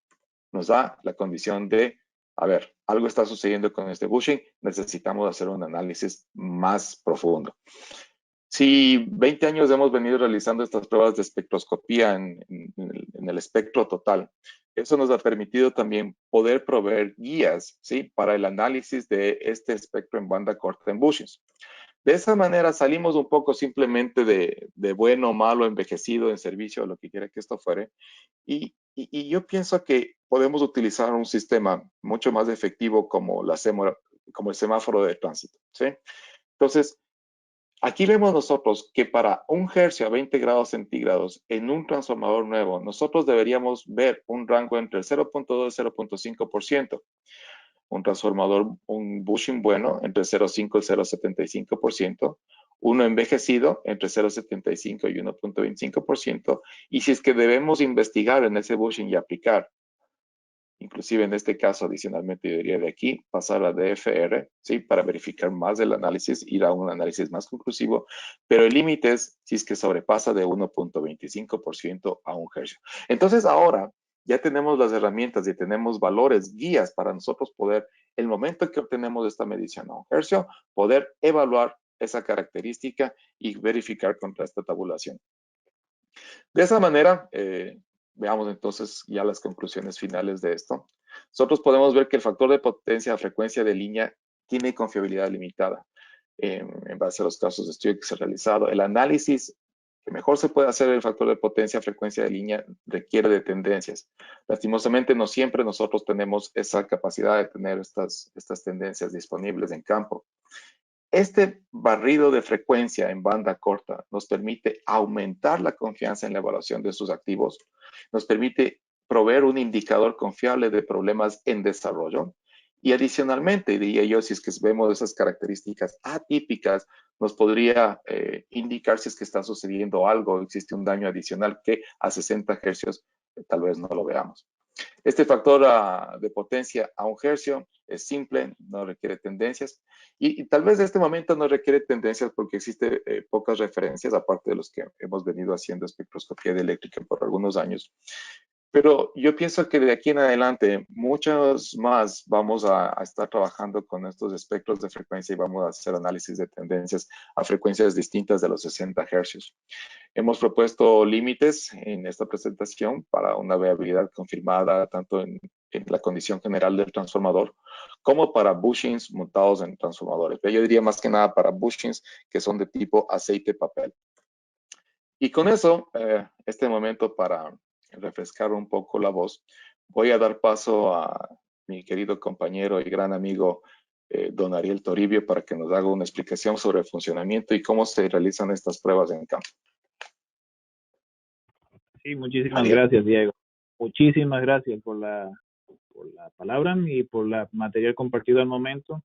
Speaker 3: nos da la condición de, a ver, algo está sucediendo con este bushing, necesitamos hacer un análisis más profundo. Si 20 años hemos venido realizando estas pruebas de espectroscopía en el espectro total, eso nos ha permitido también poder proveer guías, ¿sí? Para el análisis de este espectro en banda corta en bushings. De esa manera salimos un poco simplemente de bueno, malo, envejecido, en servicio, lo que quiera que esto fuere. Y yo pienso que podemos utilizar un sistema mucho más efectivo como el semáforo de tránsito, ¿sí? Entonces, aquí vemos nosotros que para 1 hercio a 20 grados centígrados en un transformador nuevo, nosotros deberíamos ver un rango entre el 0.2 y 0.5%. Un transformador, un bushing bueno, entre 0.5 y 0.75%. uno envejecido entre 0,75 y 1,25%, y si es que debemos investigar en ese bushing y aplicar, inclusive en este caso adicionalmente yo diría de aquí, pasar a DFR, ¿sí? Para verificar más el análisis, ir a un análisis más conclusivo, pero el límite es si es que sobrepasa de 1,25% a 1 hercio. Entonces ahora ya tenemos las herramientas y tenemos valores, guías para nosotros poder, el momento que obtenemos esta medición a 1 hercio, poder evaluar esa característica y verificar contra esta tabulación. De esa manera, veamos entonces ya las conclusiones finales de esto. Nosotros podemos ver que el factor de potencia a frecuencia de línea tiene confiabilidad limitada. En base a los casos de estudio que se ha realizado, el análisis que mejor se puede hacer del factor de potencia a frecuencia de línea requiere de tendencias. Lastimosamente, no siempre nosotros tenemos esa capacidad de tener estas tendencias disponibles en campo. Este barrido de frecuencia en banda corta nos permite aumentar la confianza en la evaluación de sus activos, nos permite proveer un indicador confiable de problemas en desarrollo y adicionalmente, diría yo, si es que vemos esas características atípicas, nos podría indicar si es que está sucediendo algo, existe un daño adicional que a 60 hercios tal vez no lo veamos. Este factor de potencia a 1 hercio es simple, no requiere tendencias y tal vez en este momento no requiere tendencias porque existe pocas referencias, aparte de los que hemos venido haciendo espectroscopía dieléctrica por algunos años. Pero yo pienso que de aquí en adelante muchos más vamos a estar trabajando con estos espectros de frecuencia y vamos a hacer análisis de tendencias a frecuencias distintas de los 60 hercios. Hemos propuesto límites en esta presentación para una viabilidad confirmada tanto en la condición general del transformador como para bushings montados en transformadores. Pero yo diría más que nada para bushings que son de tipo aceite-papel. Y con eso, este momento para refrescar un poco la voz, voy a dar paso a mi querido compañero y gran amigo don Ariel Toribio para que nos haga una explicación sobre el funcionamiento y cómo se realizan estas pruebas en campo.
Speaker 2: Sí, muchísimas gracias, Diego. Muchísimas gracias por la palabra y por la material compartido al momento.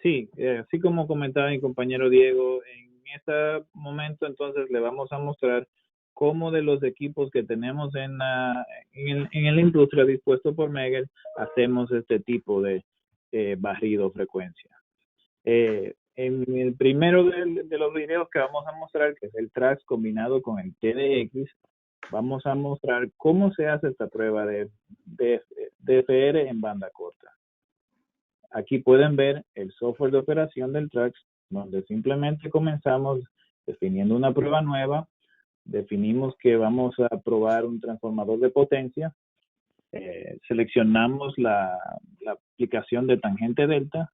Speaker 2: Sí, así como comentaba mi compañero Diego, en este momento entonces le vamos a mostrar cómo de los equipos que tenemos en la industria dispuesto por Megger hacemos este tipo de barrido frecuencia. En el primero de los videos que vamos a mostrar, que es el TRAX combinado con el TDX, vamos a mostrar cómo se hace esta prueba de DFR en banda corta. Aquí pueden ver el software de operación del TRAX, donde simplemente comenzamos definiendo una prueba nueva, definimos que vamos a probar un transformador de potencia, seleccionamos la aplicación de tangente delta.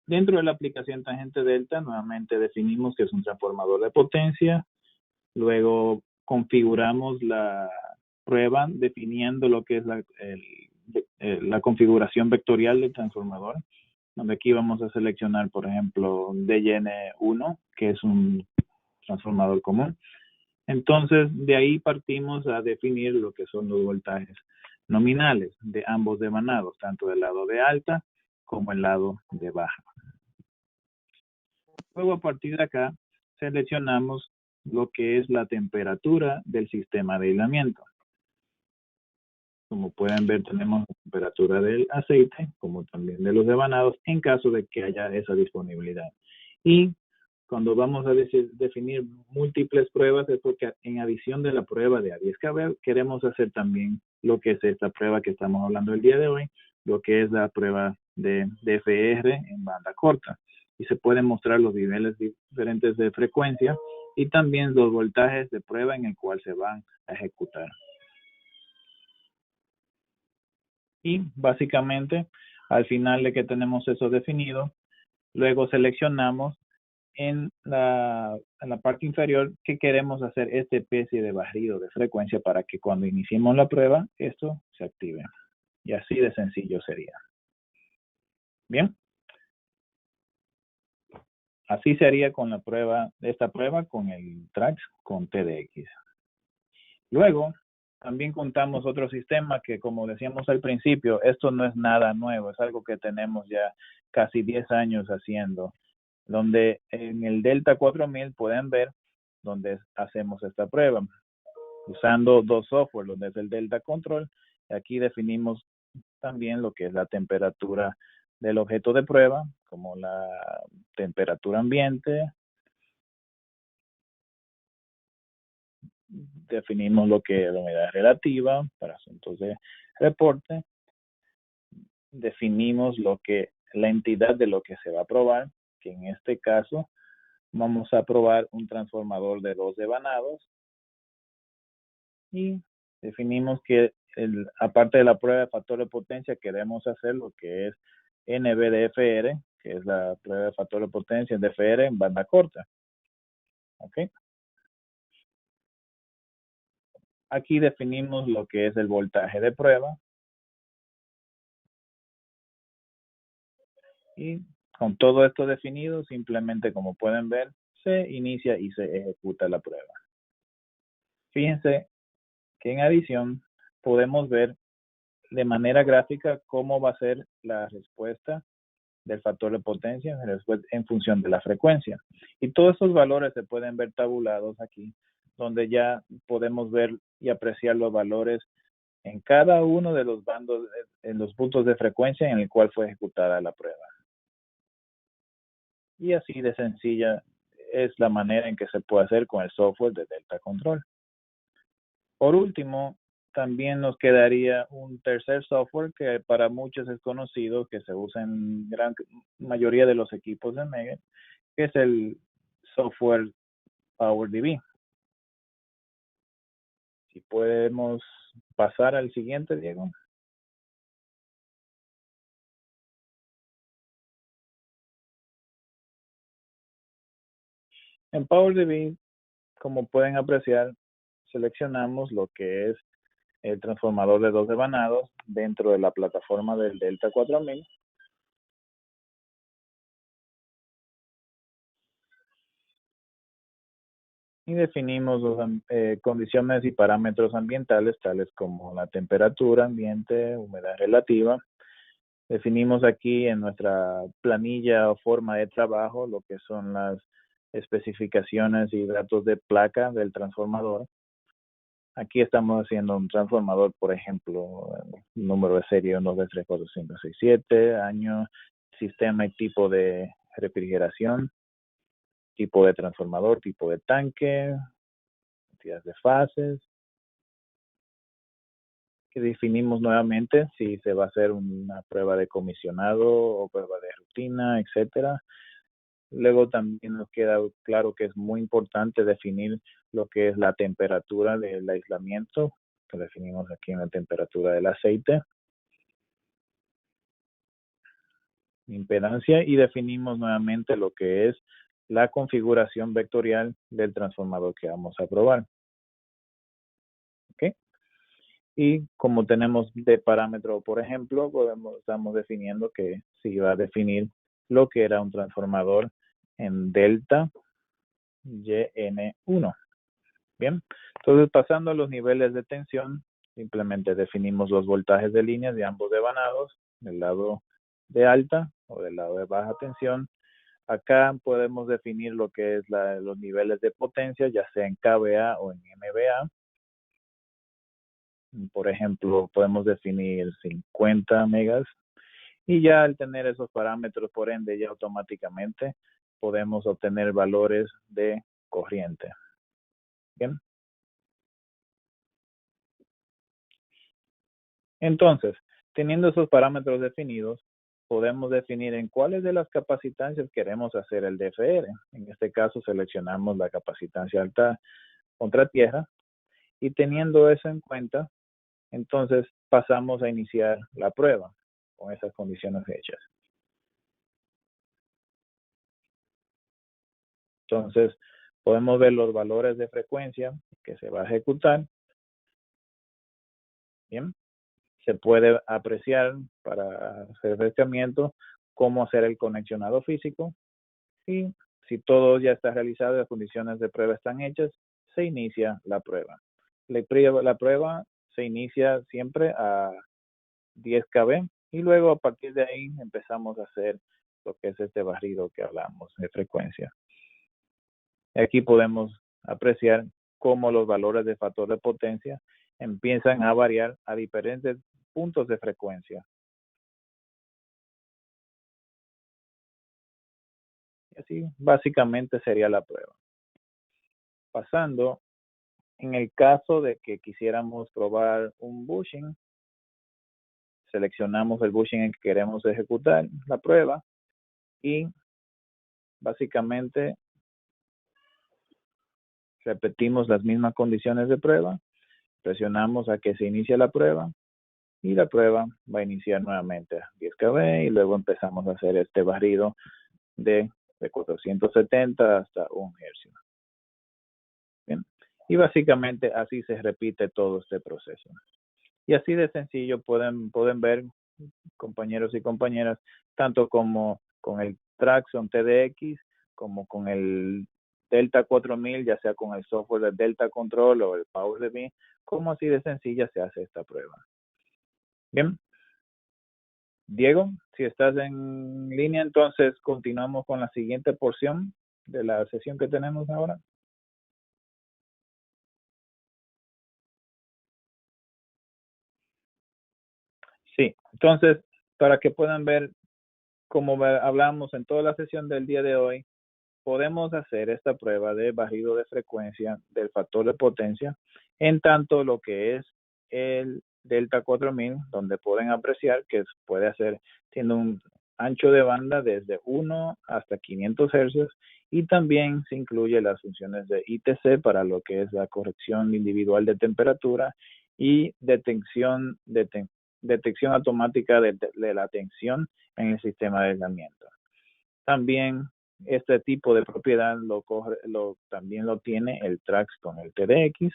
Speaker 2: Dentro de la aplicación tangente delta, nuevamente definimos que es un transformador de potencia, luego configuramos la prueba definiendo lo que es la configuración vectorial del transformador, donde aquí vamos a seleccionar, por ejemplo, DN1, que es un transformador común. Entonces, de ahí partimos a definir lo que son los voltajes nominales de ambos demanados, tanto del lado de alta como el lado de baja. Luego, a partir de acá, seleccionamos lo que es la temperatura del sistema de aislamiento. Como pueden ver, tenemos la temperatura del aceite, como también de los devanados, en caso de que haya esa disponibilidad. Y cuando vamos a definir múltiples pruebas, es porque en adición de la prueba de A10KB, queremos hacer también lo que es esta prueba que estamos hablando el día de hoy, lo que es la prueba de DFR en banda corta. Y se pueden mostrar los niveles diferentes de frecuencia y también los voltajes de prueba en el cual se van a ejecutar. Y básicamente, al final de que tenemos eso definido, luego seleccionamos en la parte inferior que queremos hacer esta especie de barrido de frecuencia para que cuando iniciemos la prueba, esto se active. Y así de sencillo sería. Bien. Así sería con la prueba, esta prueba con el TRAX con TDX. Luego, también contamos otro sistema que, como decíamos al principio, esto no es nada nuevo, es algo que tenemos ya casi 10 años haciendo. donde en el Delta 4000 pueden ver donde hacemos esta prueba usando dos software, donde es el Delta Control. Aquí definimos también lo que es la temperatura del objeto de prueba, como la temperatura ambiente. Definimos lo que es la humedad relativa para asuntos de reporte. Definimos lo que la entidad de lo que se va a probar, que en este caso vamos a probar un transformador de 2 devanados. Y definimos que aparte de la prueba de factor de potencia, queremos hacer lo que es NBDFR, que es la prueba de factor de potencia en DFR en banda corta. ¿Ok? Aquí definimos lo que es el voltaje de prueba. Y con todo esto definido, simplemente como pueden ver, se inicia y se ejecuta la prueba. Fíjense que en adición podemos ver de manera gráfica cómo va a ser la respuesta del factor de potencia en función de la frecuencia. Y todos esos valores se pueden ver tabulados aquí, donde ya podemos ver y apreciar los valores en cada uno de los bandos, en los puntos de frecuencia en el cual fue ejecutada la prueba. Y así de sencilla es la manera en que se puede hacer con el software de Delta Control. Por último, también nos quedaría un tercer software que para muchos es conocido, que se usa en gran mayoría de los equipos de Megger, que es el software PowerDB. Si podemos pasar al siguiente, Diego. En PowerDB, como pueden apreciar, seleccionamos lo que es el transformador de 2 devanados dentro de la plataforma del Delta 4000. Y definimos condiciones y parámetros ambientales tales como la temperatura ambiente, humedad relativa. Definimos aquí en nuestra planilla o forma de trabajo lo que son las especificaciones y datos de placa del transformador. Aquí estamos haciendo un transformador, por ejemplo, número de serie 1, 2, 3, 4, 5, 6, 7, año, sistema y tipo de refrigeración, tipo de transformador, tipo de tanque, cantidad de fases, que definimos nuevamente si se va a hacer una prueba de comisionado o prueba de rutina, etcétera. Luego también nos queda claro que es muy importante definir lo que es la temperatura del aislamiento, que definimos aquí en la temperatura del aceite, impedancia, y definimos nuevamente lo que es la configuración vectorial del transformador que vamos a probar. ¿Ok? Y como tenemos de parámetro, por ejemplo, estamos definiendo que si va a definir lo que era un transformador en delta YN1. Bien, entonces pasando a los niveles de tensión, simplemente definimos los voltajes de líneas de ambos devanados, del lado de alta o del lado de baja tensión. Acá podemos definir lo que es los niveles de potencia, ya sea en kVA o en MVA. Por ejemplo, podemos definir 50 megas y ya al tener esos parámetros, por ende, ya automáticamente podemos obtener valores de corriente. Bien. Entonces, teniendo esos parámetros definidos, podemos definir en cuáles de las capacitancias queremos hacer el DFR. En este caso, seleccionamos la capacitancia alta contra tierra y teniendo eso en cuenta, entonces pasamos a iniciar la prueba con esas condiciones hechas. Entonces, podemos ver los valores de frecuencia que se va a ejecutar. Bien, se puede apreciar para hacer refrescamiento cómo hacer el conexionado físico y si todo ya está realizado y las condiciones de prueba están hechas, se inicia la prueba. La prueba se inicia siempre a 10 kb y luego a partir de ahí empezamos a hacer lo que es este barrido que hablamos de frecuencia. Aquí podemos apreciar cómo los valores de factor de potencia empiezan a variar a diferentes puntos de frecuencia. Y así básicamente sería la prueba. Pasando, en el caso de que quisiéramos probar un bushing, seleccionamos el bushing en que queremos ejecutar la prueba y básicamente repetimos las mismas condiciones de prueba, presionamos a que se inicie la prueba y la prueba va a iniciar nuevamente a 10 kb y luego empezamos a hacer este barrido de 470 hasta 1 Hz. Bien. Y básicamente así se repite todo este proceso. Y así de sencillo pueden ver, compañeros y compañeras, tanto como con el Traxon TDX, como con el Delta 4000, ya sea con el software de Delta Control o el PowerDB, cómo así de sencilla se hace esta prueba. Bien. Diego, si estás en línea, entonces continuamos con la siguiente porción de la sesión que tenemos ahora. Sí, entonces, para que puedan ver, como hablamos en toda la sesión del día de hoy, podemos hacer esta prueba de barrido de frecuencia del factor de potencia en tanto lo que es el Delta 4000, donde pueden apreciar que puede hacer, tiene un ancho de banda desde 1 hasta 500 Hz y también se incluye las funciones de ITC para lo que es la corrección individual de temperatura y detección automática de la tensión en el sistema de aislamiento. También este tipo de propiedad también lo tiene el Trax con el TDX.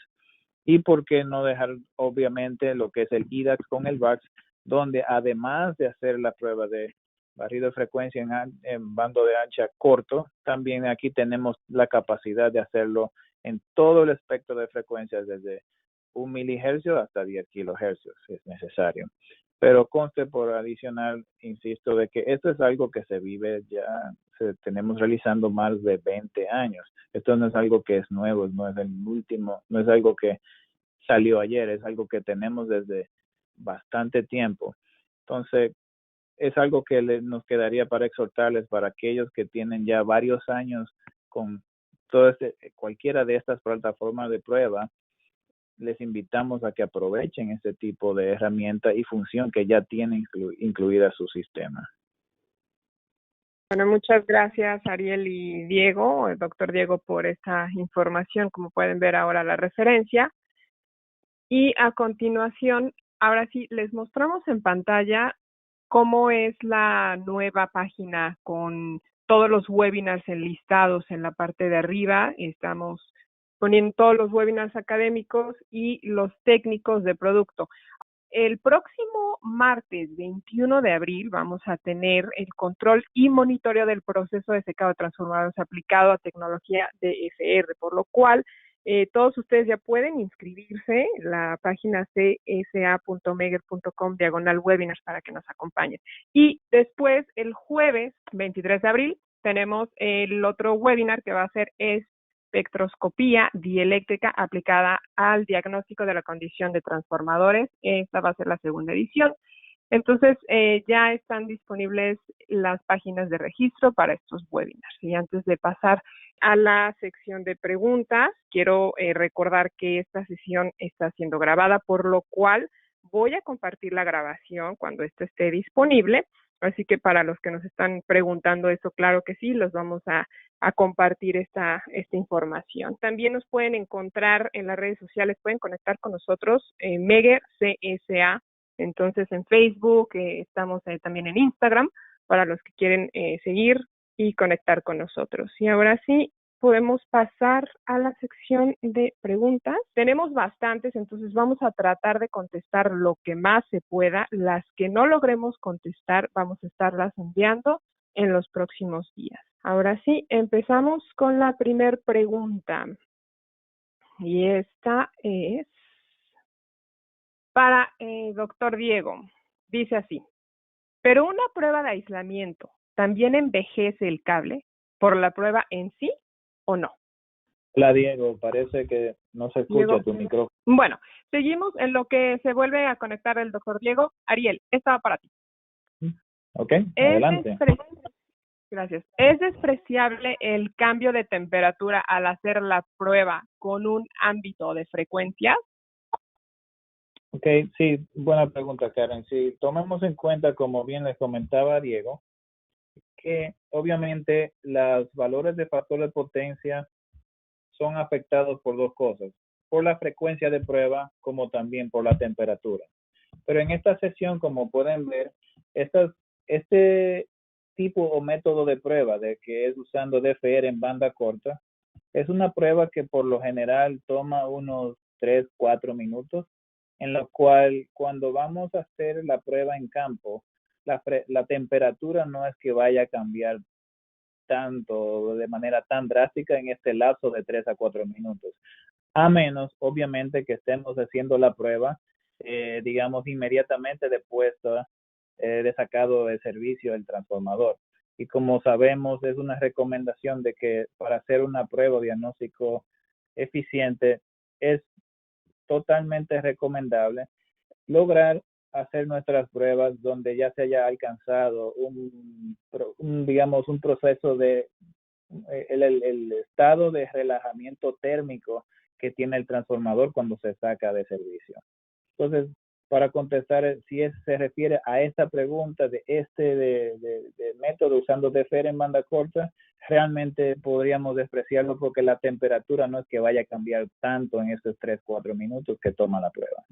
Speaker 2: Y por qué no dejar, obviamente, lo que es el IDAX con el VAX, donde además de hacer la prueba de barrido de frecuencia en bando de ancha corto, también aquí tenemos la capacidad de hacerlo en todo el espectro de frecuencias, desde 1 milihercio hasta 10 kilohercios, si es necesario. Pero conste por adicional, insisto, de que esto es algo que se vive ya, tenemos realizando más de 20 años. Esto no es algo que es nuevo, no es el último, no es algo que salió ayer, es algo que tenemos desde bastante tiempo. Entonces, es algo que nos quedaría para exhortarles para aquellos que tienen ya varios años con cualquiera de estas plataformas de prueba. Les invitamos a que aprovechen este tipo de herramienta y función que ya tiene incluida su sistema.
Speaker 1: Bueno, muchas gracias Ariel y Diego, el doctor Diego, por esta información. Como pueden ver ahora la referencia. Y a continuación, ahora sí, les mostramos en pantalla cómo es la nueva página con todos los webinars enlistados en la parte de arriba. Estamos poniendo todos los webinars académicos y los técnicos de producto. El próximo martes 21 de abril vamos a tener el control y monitoreo del proceso de secado de transformadores aplicado a tecnología DFR, por lo cual todos ustedes ya pueden inscribirse en la página csa.megger.com/webinars para que nos acompañen. Y después, el jueves 23 de abril, tenemos el otro webinar que va a ser espectroscopía dieléctrica aplicada al diagnóstico de la condición de transformadores. Esta va a ser la segunda edición. Entonces, ya están disponibles las páginas de registro para estos webinars. Y antes de pasar a la sección de preguntas, quiero recordar que esta sesión está siendo grabada, por lo cual voy a compartir la grabación cuando esta esté disponible. Así que para los que nos están preguntando eso, claro que sí, los vamos a compartir esta información. También nos pueden encontrar en las redes sociales, pueden conectar con nosotros en Megger CSA. Entonces en Facebook, estamos también en Instagram, para los que quieren seguir y conectar con nosotros. Y ahora sí, podemos pasar a la sección de preguntas. Tenemos bastantes, entonces vamos a tratar de contestar lo que más se pueda. Las que no logremos contestar, vamos a estarlas enviando en los próximos días. Ahora sí, empezamos con la primera pregunta. Y esta es para doctor Diego. Dice así: pero una prueba de aislamiento
Speaker 4: ¿también envejece el cable por la prueba en sí o no?
Speaker 2: Hola, Diego, parece que no se escucha
Speaker 4: Diego.
Speaker 2: tu micrófono.
Speaker 4: Bueno, seguimos en lo que se vuelve a conectar el doctor Diego. Ariel, estaba para ti.
Speaker 2: Ok, adelante.
Speaker 4: Gracias. ¿Es despreciable el cambio de temperatura al hacer la prueba con un ámbito de frecuencias?
Speaker 2: Ok, sí, buena pregunta, Karen. Si tomemos en cuenta, como bien les comentaba Diego, que obviamente los valores de factor de potencia son afectados por dos cosas, por la frecuencia de prueba como también por la temperatura. Pero en esta sesión, como pueden ver, este tipo o método de prueba de que es usando DFR en banda corta, es una prueba que por lo general toma unos 3, 4 minutos, en lo cual cuando vamos a hacer la prueba en campo, la temperatura no es que vaya a cambiar tanto, de manera tan drástica en este lapso de 3 a 4 minutos. A menos, obviamente, que estemos haciendo la prueba, digamos, inmediatamente después de sacado de servicio el transformador. Y como sabemos, es una recomendación de que para hacer una prueba o diagnóstico eficiente es totalmente recomendable lograr hacer nuestras pruebas donde ya se haya alcanzado digamos, un proceso de el estado de relajamiento térmico que tiene el transformador cuando se saca de servicio. Entonces, para contestar, si se refiere a esta pregunta de de método usando DFR en banda corta, realmente podríamos despreciarlo porque la temperatura no es que vaya a cambiar tanto en estos 3, 4 minutos que toma la prueba.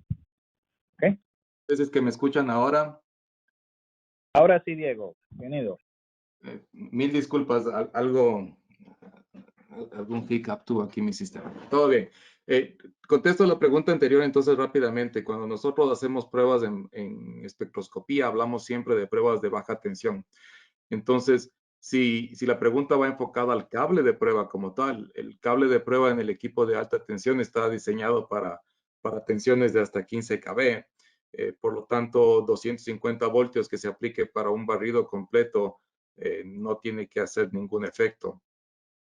Speaker 2: ¿Ok?
Speaker 3: Entonces, que me escuchan ahora.
Speaker 2: Ahora sí, Diego, bienvenido.
Speaker 3: Mil disculpas, algún hiccup tuvo aquí mi sistema. Todo bien. Contesto la pregunta anterior entonces rápidamente. Cuando nosotros hacemos pruebas en espectroscopía, hablamos siempre de pruebas de baja tensión. Entonces, si la pregunta va enfocada al cable de prueba como tal, el cable de prueba en el equipo de alta tensión está diseñado para tensiones de hasta 15 kV. Por lo tanto, 250 voltios que se aplique para un barrido completo no tiene que hacer ningún efecto.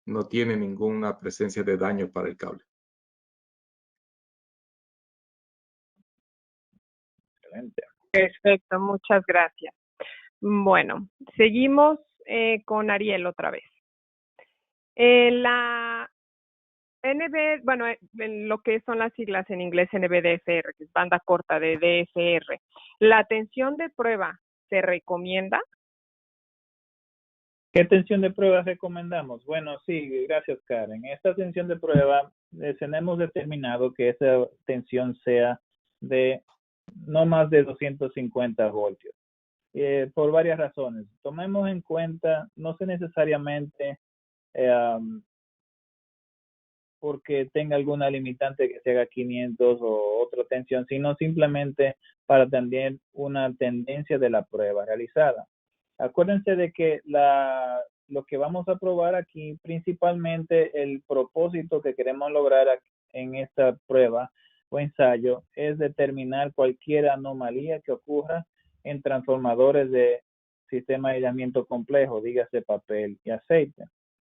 Speaker 3: No tiene ninguna presencia de daño para el cable.
Speaker 2: Excelente.
Speaker 4: Perfecto, muchas gracias. Bueno, seguimos con Ariel otra vez. La bueno, en lo que son las siglas en inglés NBDFR, que es banda corta de DFR, ¿la tensión de prueba se recomienda?
Speaker 2: ¿Qué tensión de prueba recomendamos? Bueno, sí, gracias, Karen. Esta tensión de prueba, tenemos determinado que esa tensión sea de no más de 250 voltios, por varias razones. Tomemos en cuenta, no sé necesariamente porque tenga alguna limitante que se haga 500 o otra tensión, sino simplemente para también una tendencia de la prueba realizada. Acuérdense de que lo que vamos a probar aquí, principalmente el propósito que queremos lograr en esta prueba o ensayo, es determinar cualquier anomalía que ocurra en transformadores de sistema de aislamiento complejo, dígase papel y aceite.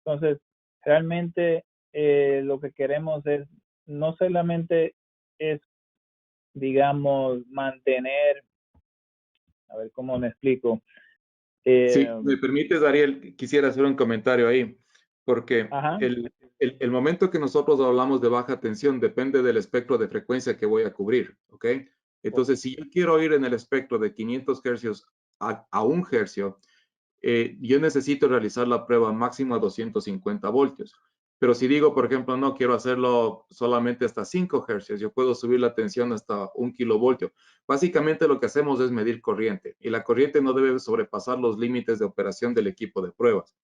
Speaker 2: Entonces, realmente lo que queremos es no solamente es, digamos, mantener, a ver cómo me explico.
Speaker 3: Si me permites, Ariel, quisiera hacer un comentario ahí, porque el momento que nosotros hablamos de baja tensión depende del espectro de frecuencia que voy a cubrir, ¿ok? Entonces, si yo quiero ir en el espectro de 500 hercios a 1 hercio, yo necesito realizar la prueba máxima a 250 voltios. Pero si digo, por ejemplo, no quiero hacerlo solamente hasta 5 hercios, yo puedo subir la tensión hasta 1 kilovoltio. Básicamente lo que hacemos es medir corriente y la corriente no debe sobrepasar los límites de operación del equipo de pruebas.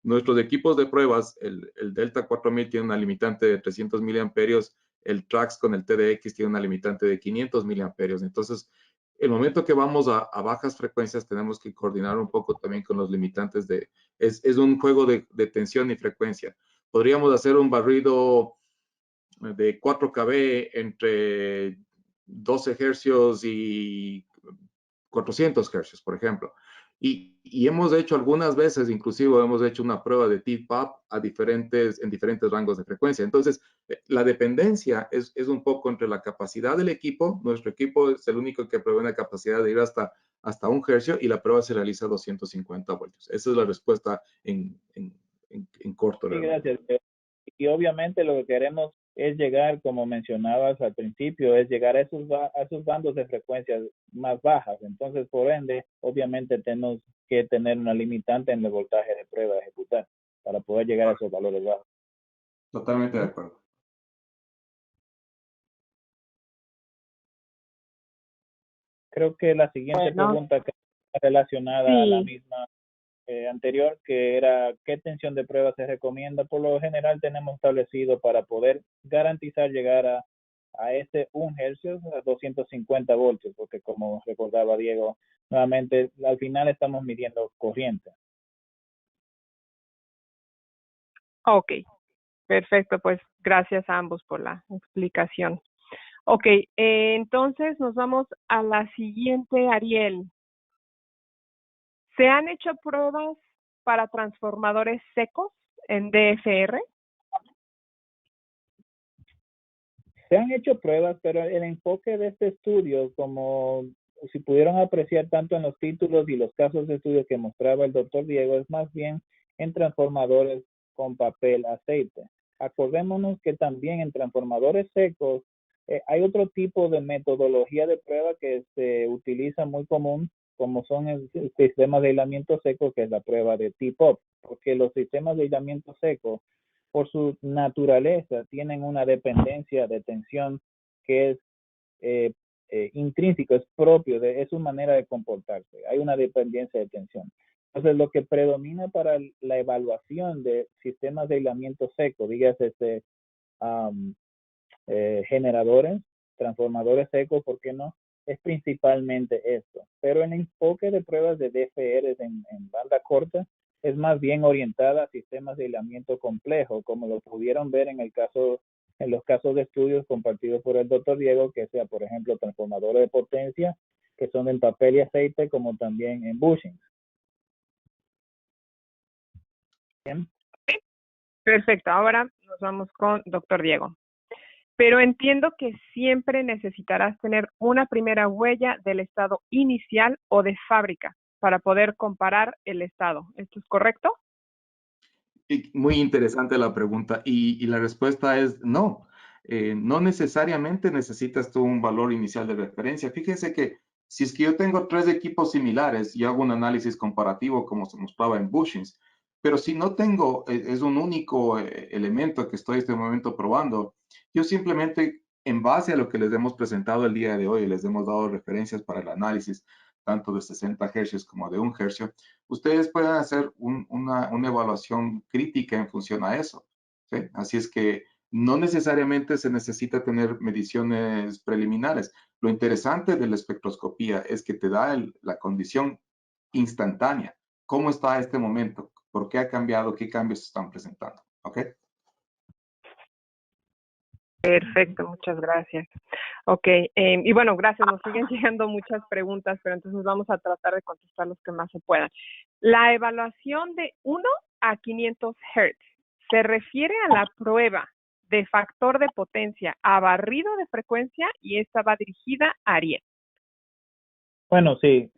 Speaker 3: Nuestros equipos de pruebas, el Delta 4000 tiene una limitante de 300 miliamperios, el Trax con el TDX tiene una limitante de 500 miliamperios. Entonces, el momento que vamos a bajas frecuencias, tenemos que coordinar un poco también con los limitantes es un juego de tensión y frecuencia. Podríamos hacer un barrido de 4 kV entre 12 hercios y 400 hercios, por ejemplo. Y hemos hecho algunas veces, inclusive hemos hecho una prueba de T-PAP en diferentes rangos de frecuencia. Entonces, la dependencia es un poco entre la capacidad del equipo. Nuestro equipo es el único que provee una capacidad de ir hasta 1 Hz y la prueba se realiza a 250 voltios. Esa es la respuesta en corto.
Speaker 2: Sí,
Speaker 3: Realmente.
Speaker 2: gracias. Y obviamente lo que queremos es llegar, como mencionabas al principio, es llegar a esos bandos de frecuencias más bajas. Entonces, por ende, obviamente tenemos que tener una limitante en el voltaje de prueba a ejecutar para poder llegar a esos valores bajos.
Speaker 3: Totalmente de acuerdo.
Speaker 2: Creo que la siguiente pregunta está relacionada a la misma anterior, que era qué tensión de prueba se recomienda. Por lo general tenemos establecido para poder garantizar llegar a ese 1 Hz a 250 voltios, porque como recordaba Diego, nuevamente al final estamos midiendo corriente.
Speaker 4: Ok, perfecto, pues gracias a ambos por la explicación. Ok, entonces nos vamos a la siguiente, Ariel. ¿Se han hecho pruebas para transformadores secos en DFR?
Speaker 2: Se han hecho pruebas, pero el enfoque de este estudio, como si pudieron apreciar tanto en los títulos y los casos de estudio que mostraba el doctor Diego, es más bien en transformadores con papel aceite. Acordémonos que también en transformadores secos hay otro tipo de metodología de prueba que se utiliza muy común, como son el sistema de aislamiento seco, que es la prueba de T-POP, porque los sistemas de aislamiento seco, por su naturaleza, tienen una dependencia de tensión que es intrínseco, es propio, es su manera de comportarse. Hay una dependencia de tensión. Entonces, lo que predomina para la evaluación de sistemas de aislamiento seco, dígase generadores, transformadores secos, ¿por qué no? Es principalmente esto. Pero el enfoque de pruebas de DFR en banda corta es más bien orientada a sistemas de aislamiento complejo, como lo pudieron ver en los casos de estudios compartidos por el doctor Diego, que sea, por ejemplo, transformadores de potencia, que son en papel y aceite, como también en bushings. Bien.
Speaker 4: Perfecto, ahora nos vamos con doctor Diego. Pero entiendo que siempre necesitarás tener una primera huella del estado inicial o de fábrica para poder comparar el estado. ¿Esto es correcto?
Speaker 3: Muy interesante la pregunta y la respuesta es no. No necesariamente necesitas tú un valor inicial de referencia. Fíjense que si es que yo tengo 3 equipos similares y hago un análisis comparativo como se mostraba en bushings, pero si no tengo, es un único elemento que estoy en este momento probando, yo simplemente en base a lo que les hemos presentado el día de hoy, les hemos dado referencias para el análisis, tanto de 60 Hz como de 1 Hz, ustedes pueden hacer una evaluación crítica en función a eso. ¿Sí? Así es que no necesariamente se necesita tener mediciones preliminares. Lo interesante de la espectroscopía es que te da la condición instantánea. ¿Cómo está este momento? ¿Por qué ha cambiado? ¿Qué cambios se están presentando? ¿Ok?
Speaker 4: Perfecto, muchas gracias. Ok, y bueno, gracias, nos siguen llegando muchas preguntas, pero entonces vamos a tratar de contestar los que más se puedan. La evaluación de 1 a 500 Hz se refiere a la prueba de factor de potencia a barrido de frecuencia y esta va dirigida a Ariel.
Speaker 2: Bueno, sí,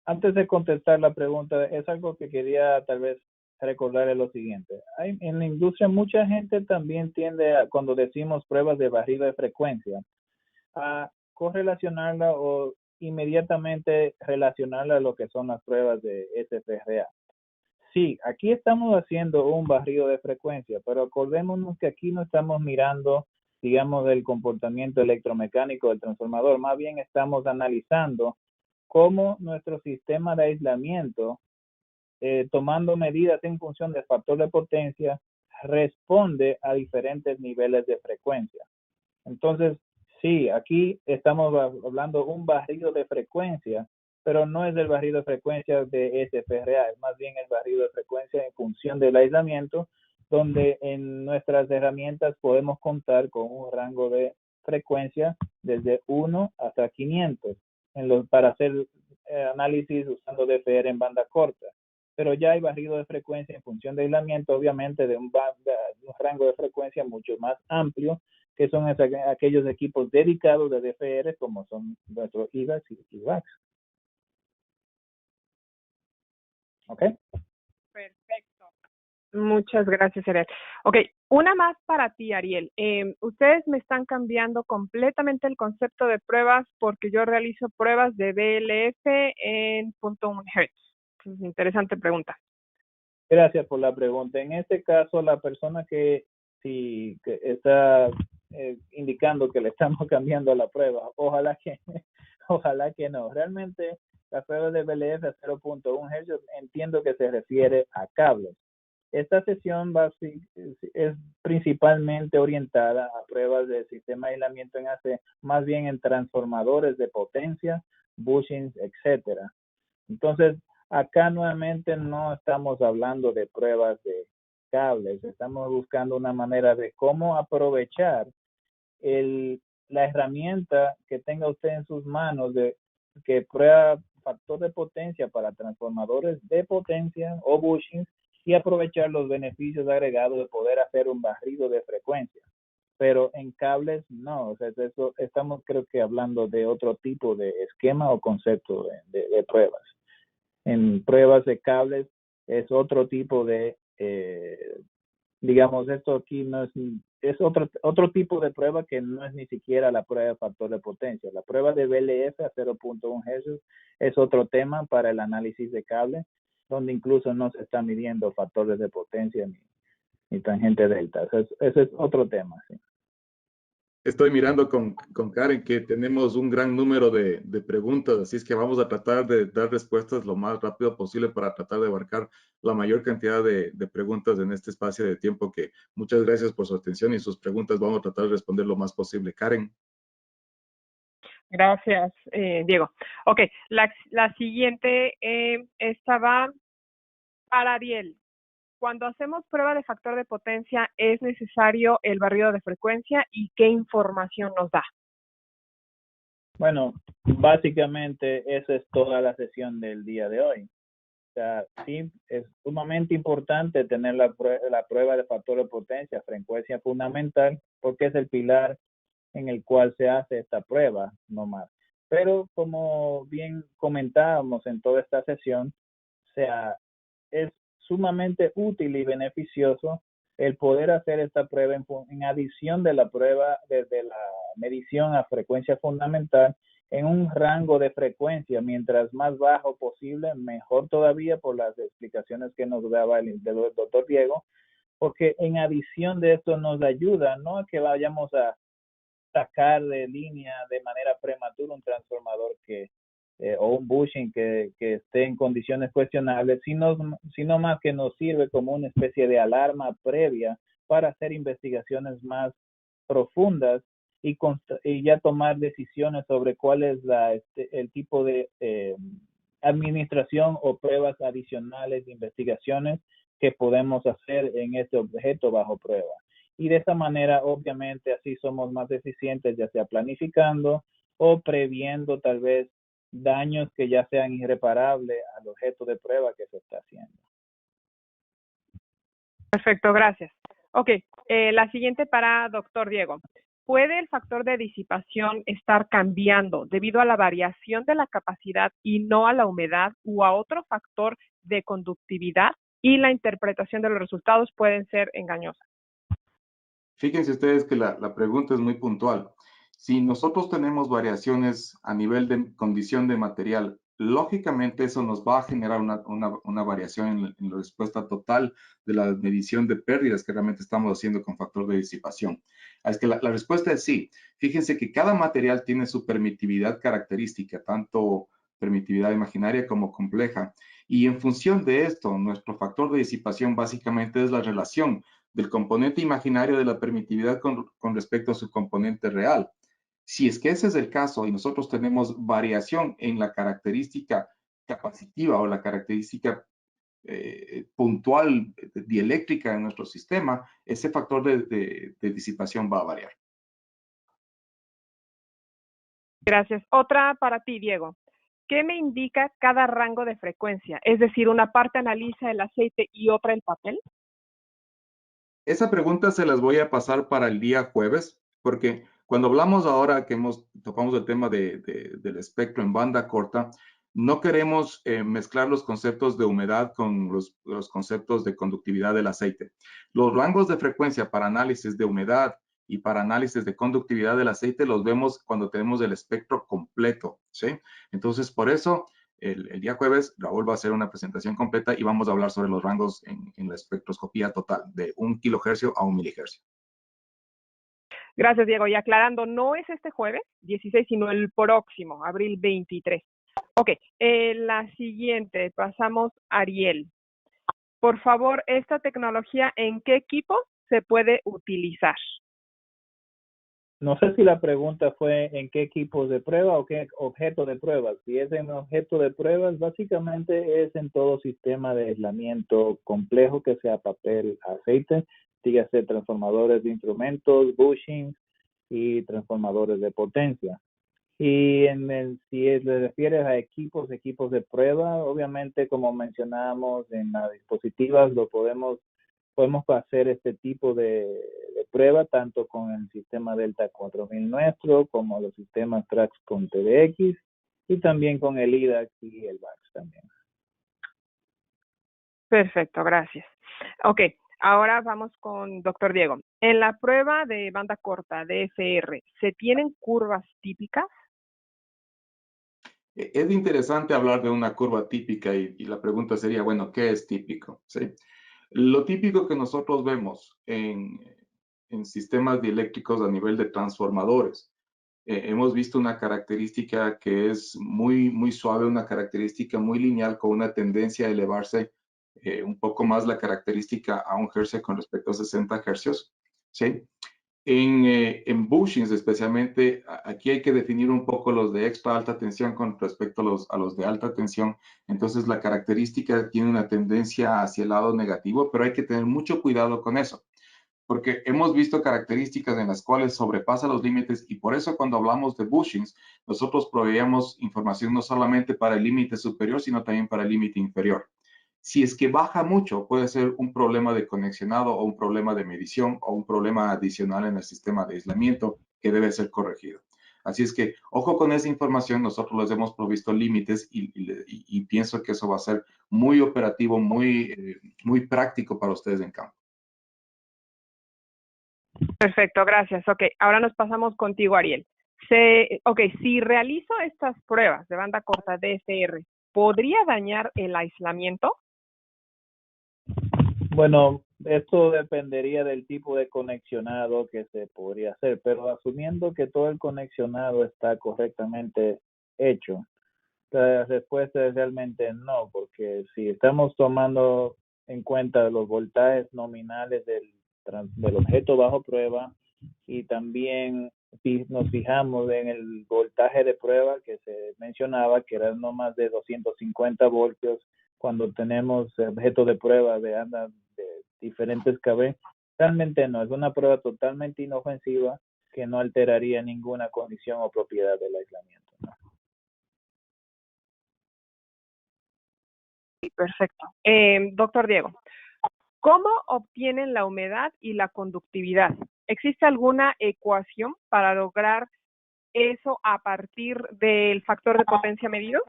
Speaker 2: antes de contestar la pregunta, es algo que quería tal vez recordarle lo siguiente. En la industria mucha gente también tiende a, cuando decimos pruebas de barrido de frecuencia, a correlacionarla o inmediatamente relacionarla a lo que son las pruebas de SFRA. Sí, aquí estamos haciendo un barrido de frecuencia, pero acordémonos que aquí no estamos mirando, digamos, el comportamiento electromecánico del transformador, más bien estamos analizando cómo nuestro sistema de aislamiento, tomando medidas en función del factor de potencia, responde a diferentes niveles de frecuencia. Entonces, sí, aquí estamos hablando un barrido de frecuencia, pero no es el barrido de frecuencia de SFRA, es más bien el barrido de frecuencia en función del aislamiento, donde en nuestras herramientas podemos contar con un rango de frecuencia desde 1 hasta 500 para hacer análisis usando DFR en banda corta, pero ya hay barrido de frecuencia en función de aislamiento, obviamente de un rango de frecuencia mucho más amplio, que son aquellos equipos dedicados de DFR como son nuestros IVAX y VAX. ¿Ok?
Speaker 4: Perfecto. Muchas gracias, Ariel. Ok, una más para ti, Ariel. Ustedes me están cambiando completamente el concepto de pruebas porque yo realizo pruebas de BLF en 0.1 Hz. Interesante pregunta.
Speaker 2: Gracias por la pregunta. En este caso, la persona que está indicando que le estamos cambiando la prueba, ojalá que no. Realmente, la prueba de BLF a 0.1 Hz entiendo que se refiere a cables. Esta sesión es principalmente orientada a pruebas de sistema de aislamiento en AC, más bien en transformadores de potencia, bushings, etcétera. Entonces, acá nuevamente no estamos hablando de pruebas de cables, estamos buscando una manera de cómo aprovechar la herramienta que tenga usted en sus manos que prueba factor de potencia para transformadores de potencia o bushings y aprovechar los beneficios agregados de poder hacer un barrido de frecuencia. Pero en cables no, o sea, eso estamos creo que hablando de otro tipo de esquema o concepto de pruebas. En pruebas de cables es otro tipo de, digamos, esto aquí no es otro tipo de prueba que no es ni siquiera la prueba de factor de potencia. La prueba de BLF a 0.1 Hz es otro tema para el análisis de cable, donde incluso no se está midiendo factores de potencia ni tangente delta. Ese es otro tema, sí.
Speaker 3: Estoy mirando con Karen que tenemos un gran número de preguntas, así es que vamos a tratar de dar respuestas lo más rápido posible para tratar de abarcar la mayor cantidad de preguntas en este espacio de tiempo. Que muchas gracias por su atención y sus preguntas. Vamos a tratar de responder lo más posible. Karen.
Speaker 4: Gracias, Diego. Ok, la siguiente, esta va para Ariel. Cuando hacemos prueba de factor de potencia, ¿es necesario el barrido de frecuencia y qué información nos da?
Speaker 2: Bueno, básicamente esa es toda la sesión del día de hoy. O sea, sí, es sumamente importante tener la prueba de factor de potencia, frecuencia fundamental, porque es el pilar en el cual se hace esta prueba, no más. Pero como bien comentábamos en toda esta sesión, o sea, es sumamente útil y beneficioso el poder hacer esta prueba en adición de la prueba desde la medición a frecuencia fundamental en un rango de frecuencia, mientras más bajo posible, mejor todavía, por las explicaciones que nos daba el doctor Diego, porque en adición de esto nos ayuda, no a que vayamos a sacar de línea de manera prematura un transformador o un bushing que esté en condiciones cuestionables, sino más que nos sirve como una especie de alarma previa para hacer investigaciones más profundas y ya tomar decisiones sobre cuál es el tipo de administración o pruebas adicionales de investigaciones que podemos hacer en este objeto bajo prueba. Y de esta manera, obviamente, así somos más eficientes, ya sea planificando o previendo tal vez daños que ya sean irreparables al objeto de prueba que se está haciendo.
Speaker 4: Perfecto, gracias. Ok, la siguiente para doctor Diego. ¿Puede el factor de disipación estar cambiando debido a la variación de la capacidad y no a la humedad o a otro factor de conductividad? Y la interpretación de los resultados pueden ser engañosas.
Speaker 3: Fíjense ustedes que la pregunta es muy puntual. Si nosotros tenemos variaciones a nivel de condición de material, lógicamente eso nos va a generar una variación en la respuesta total de la medición de pérdidas que realmente estamos haciendo con factor de disipación. Es que la respuesta es sí. Fíjense que cada material tiene su permitividad característica, tanto permitividad imaginaria como compleja. Y en función de esto, nuestro factor de disipación básicamente es la relación del componente imaginario de la permitividad con respecto a su componente real. Si es que ese es el caso y nosotros tenemos variación en la característica capacitiva o la característica puntual dieléctrica de nuestro sistema, ese factor de disipación va a variar.
Speaker 4: Gracias. Otra para ti, Diego. ¿qué me indica cada rango de frecuencia? Es decir, una parte analiza el aceite y otra el papel.
Speaker 3: Esa pregunta se las voy a pasar para el día jueves, porque cuando hablamos ahora que tocamos el tema del espectro en banda corta, no queremos mezclar los conceptos de humedad con los conceptos de conductividad del aceite. Los rangos de frecuencia para análisis de humedad y para análisis de conductividad del aceite los vemos cuando tenemos el espectro completo, ¿sí? Entonces, por eso, el día jueves, Raúl va a hacer una presentación completa y vamos a hablar sobre los rangos en la espectroscopía total, de 1 kilohercio a 1 milihercio.
Speaker 4: Gracias, Diego. Y aclarando, no es este jueves 16, sino el próximo, abril 23. Ok, la siguiente, pasamos a Ariel. Por favor, esta tecnología, ¿en qué equipo se puede utilizar?
Speaker 2: No sé si la pregunta fue en qué equipos de prueba o qué objeto de pruebas. Si es en objeto de pruebas, básicamente es en todo sistema de aislamiento complejo que sea papel, aceite, dígase transformadores de instrumentos, bushings y transformadores de potencia. Y si le refieres a equipos de prueba, obviamente como mencionábamos en las dispositivas, podemos hacer este tipo de prueba tanto con el sistema Delta 4000 nuestro, como los sistemas Trax con TDX y también con el IDAX y el VAX también.
Speaker 4: Perfecto, gracias. Ok, ahora vamos con doctor Diego. En la prueba de banda corta, DFR, ¿se tienen curvas típicas?
Speaker 3: Es interesante hablar de una curva típica y la pregunta sería, bueno, ¿qué es típico? ¿Sí? Lo típico que nosotros vemos en sistemas dieléctricos a nivel de transformadores, hemos visto una característica que es muy, muy suave, una característica muy lineal con una tendencia a elevarse un poco más la característica a 1 hercio con respecto a 60 hercios. ¿Sí? En bushings especialmente, aquí hay que definir un poco los de extra alta tensión con respecto a los de alta tensión. Entonces la característica tiene una tendencia hacia el lado negativo, pero hay que tener mucho cuidado con eso, porque hemos visto características en las cuales sobrepasa los límites y por eso cuando hablamos de bushings, nosotros proveíamos información no solamente para el límite superior, sino también para el límite inferior. Si es que baja mucho, puede ser un problema de conexionado o un problema de medición o un problema adicional en el sistema de aislamiento que debe ser corregido. Así es que, ojo con esa información, nosotros les hemos provisto límites y pienso que eso va a ser muy operativo, muy práctico para ustedes en campo.
Speaker 4: Perfecto, gracias. Ok, ahora nos pasamos contigo, Ariel. Si realizo estas pruebas de banda corta DFR, ¿podría dañar el aislamiento?
Speaker 2: Bueno, esto dependería del tipo de conexionado que se podría hacer, pero asumiendo que todo el conexionado está correctamente hecho, la respuesta es realmente no, porque si estamos tomando en cuenta los voltajes nominales del objeto bajo prueba y también si nos fijamos en el voltaje de prueba que se mencionaba, que era no más de 250 voltios, cuando tenemos objetos de prueba de diferentes KB, realmente no, es una prueba totalmente inofensiva que no alteraría ninguna condición o propiedad del aislamiento, ¿no?
Speaker 4: Perfecto. Doctor Diego, ¿cómo obtienen la humedad y la conductividad? ¿Existe alguna ecuación para lograr eso a partir del factor de potencia medido?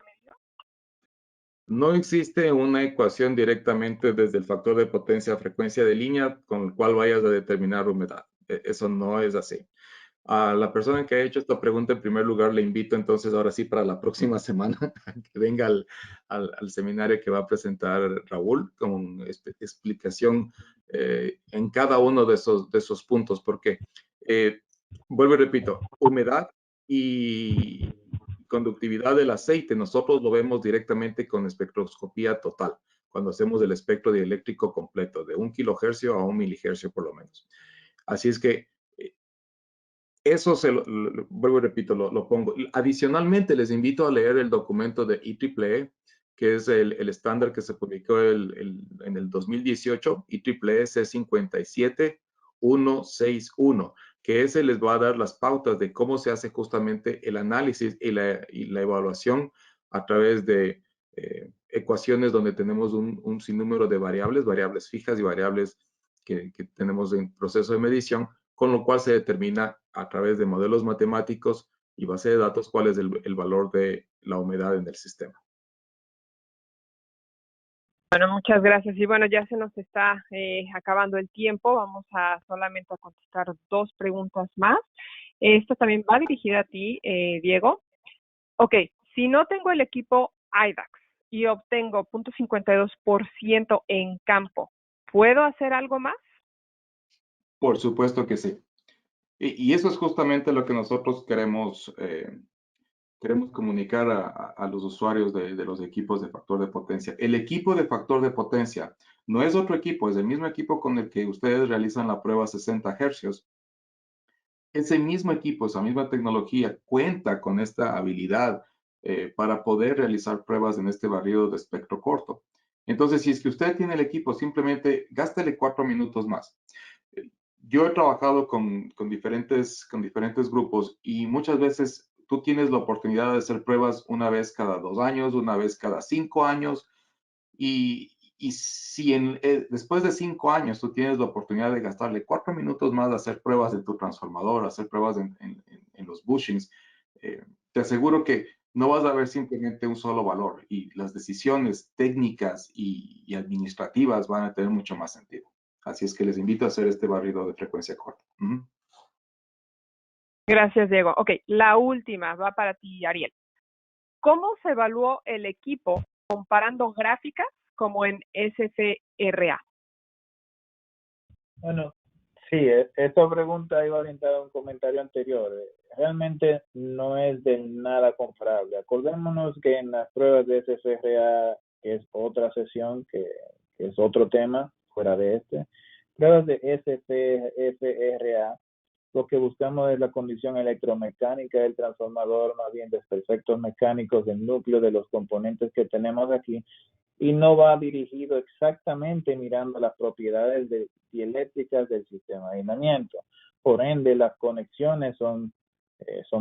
Speaker 3: No existe una ecuación directamente desde el factor de potencia a frecuencia de línea con el cual vayas a determinar humedad. Eso no es así. A la persona que ha hecho esta pregunta, en primer lugar, le invito entonces ahora sí para la próxima semana a que venga al seminario que va a presentar Raúl con explicación en cada uno de esos puntos, porque vuelvo y repito, humedad y conductividad del aceite, nosotros lo vemos directamente con espectroscopía total, cuando hacemos el espectro dieléctrico completo, de 1 kilohercio a 1 milihercio por lo menos. Así es que eso vuelvo y repito, lo pongo. Adicionalmente, les invito a leer el documento de IEEE, que es el estándar que se publicó en el 2018, IEEE C57161, que ese les va a dar las pautas de cómo se hace justamente el análisis y la evaluación a través de ecuaciones donde tenemos un sinnúmero de variables fijas y variables que tenemos en proceso de medición, con lo cual se determina a través de modelos matemáticos y base de datos cuál es el valor de la humedad en el sistema.
Speaker 4: Bueno, muchas gracias. Y bueno, ya se nos está acabando el tiempo. Vamos a solamente a contestar 2 preguntas más. Esta también va dirigida a ti, Diego. Ok, si no tengo el equipo IDAX y obtengo 0.52% en campo, ¿puedo hacer algo más?
Speaker 3: Por supuesto que sí. Y eso es justamente lo que nosotros queremos comunicar a los usuarios de los equipos de factor de potencia. El equipo de factor de potencia no es otro equipo, es el mismo equipo con el que ustedes realizan la prueba 60 Hz. Ese mismo equipo, esa misma tecnología cuenta con esta habilidad para poder realizar pruebas en este barrido de espectro corto. Entonces, si es que usted tiene el equipo, simplemente gástele 4 minutos más. Yo he trabajado con diferentes grupos y muchas veces tú tienes la oportunidad de hacer pruebas una vez cada 2 años, una vez cada 5 años, y si después de 5 años tú tienes la oportunidad de gastarle 4 minutos más a hacer pruebas en tu transformador, hacer pruebas en los bushings, te aseguro que no vas a ver simplemente un solo valor y las decisiones técnicas y administrativas van a tener mucho más sentido. Así es que les invito a hacer este barrido de frecuencia corta.
Speaker 4: Gracias, Diego. Ok, la última va para ti, Ariel. ¿Cómo se evaluó el equipo comparando gráficas como en SFRA?
Speaker 2: Bueno, sí, esta pregunta iba orientada a un comentario anterior. Realmente no es de nada comparable. Acordémonos que en las pruebas de SFRA, que es otra sesión, que es otro tema fuera de este, pruebas de SFRA, lo que buscamos es la condición electromecánica del transformador, más bien desperfectos mecánicos del núcleo de los componentes que tenemos aquí, y no va dirigido exactamente mirando las propiedades dieléctricas del sistema de aislamiento. Por ende, las conexiones son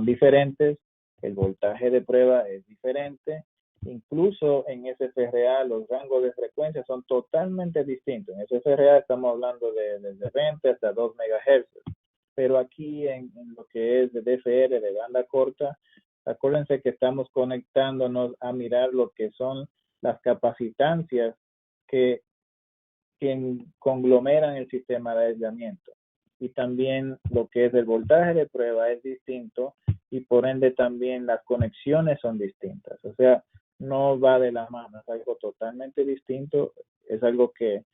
Speaker 2: diferentes, el voltaje de prueba es diferente, incluso en SFRA los rangos de frecuencia son totalmente distintos. En SFRA estamos hablando de desde 20 hasta 2 MHz, pero aquí en lo que es de DFR, de banda corta, acuérdense que estamos conectándonos a mirar lo que son las capacitancias que conglomeran el sistema de aislamiento. Y también lo que es el voltaje de prueba es distinto y por ende también las conexiones son distintas. O sea, no va de la mano, es algo totalmente distinto. Es algo que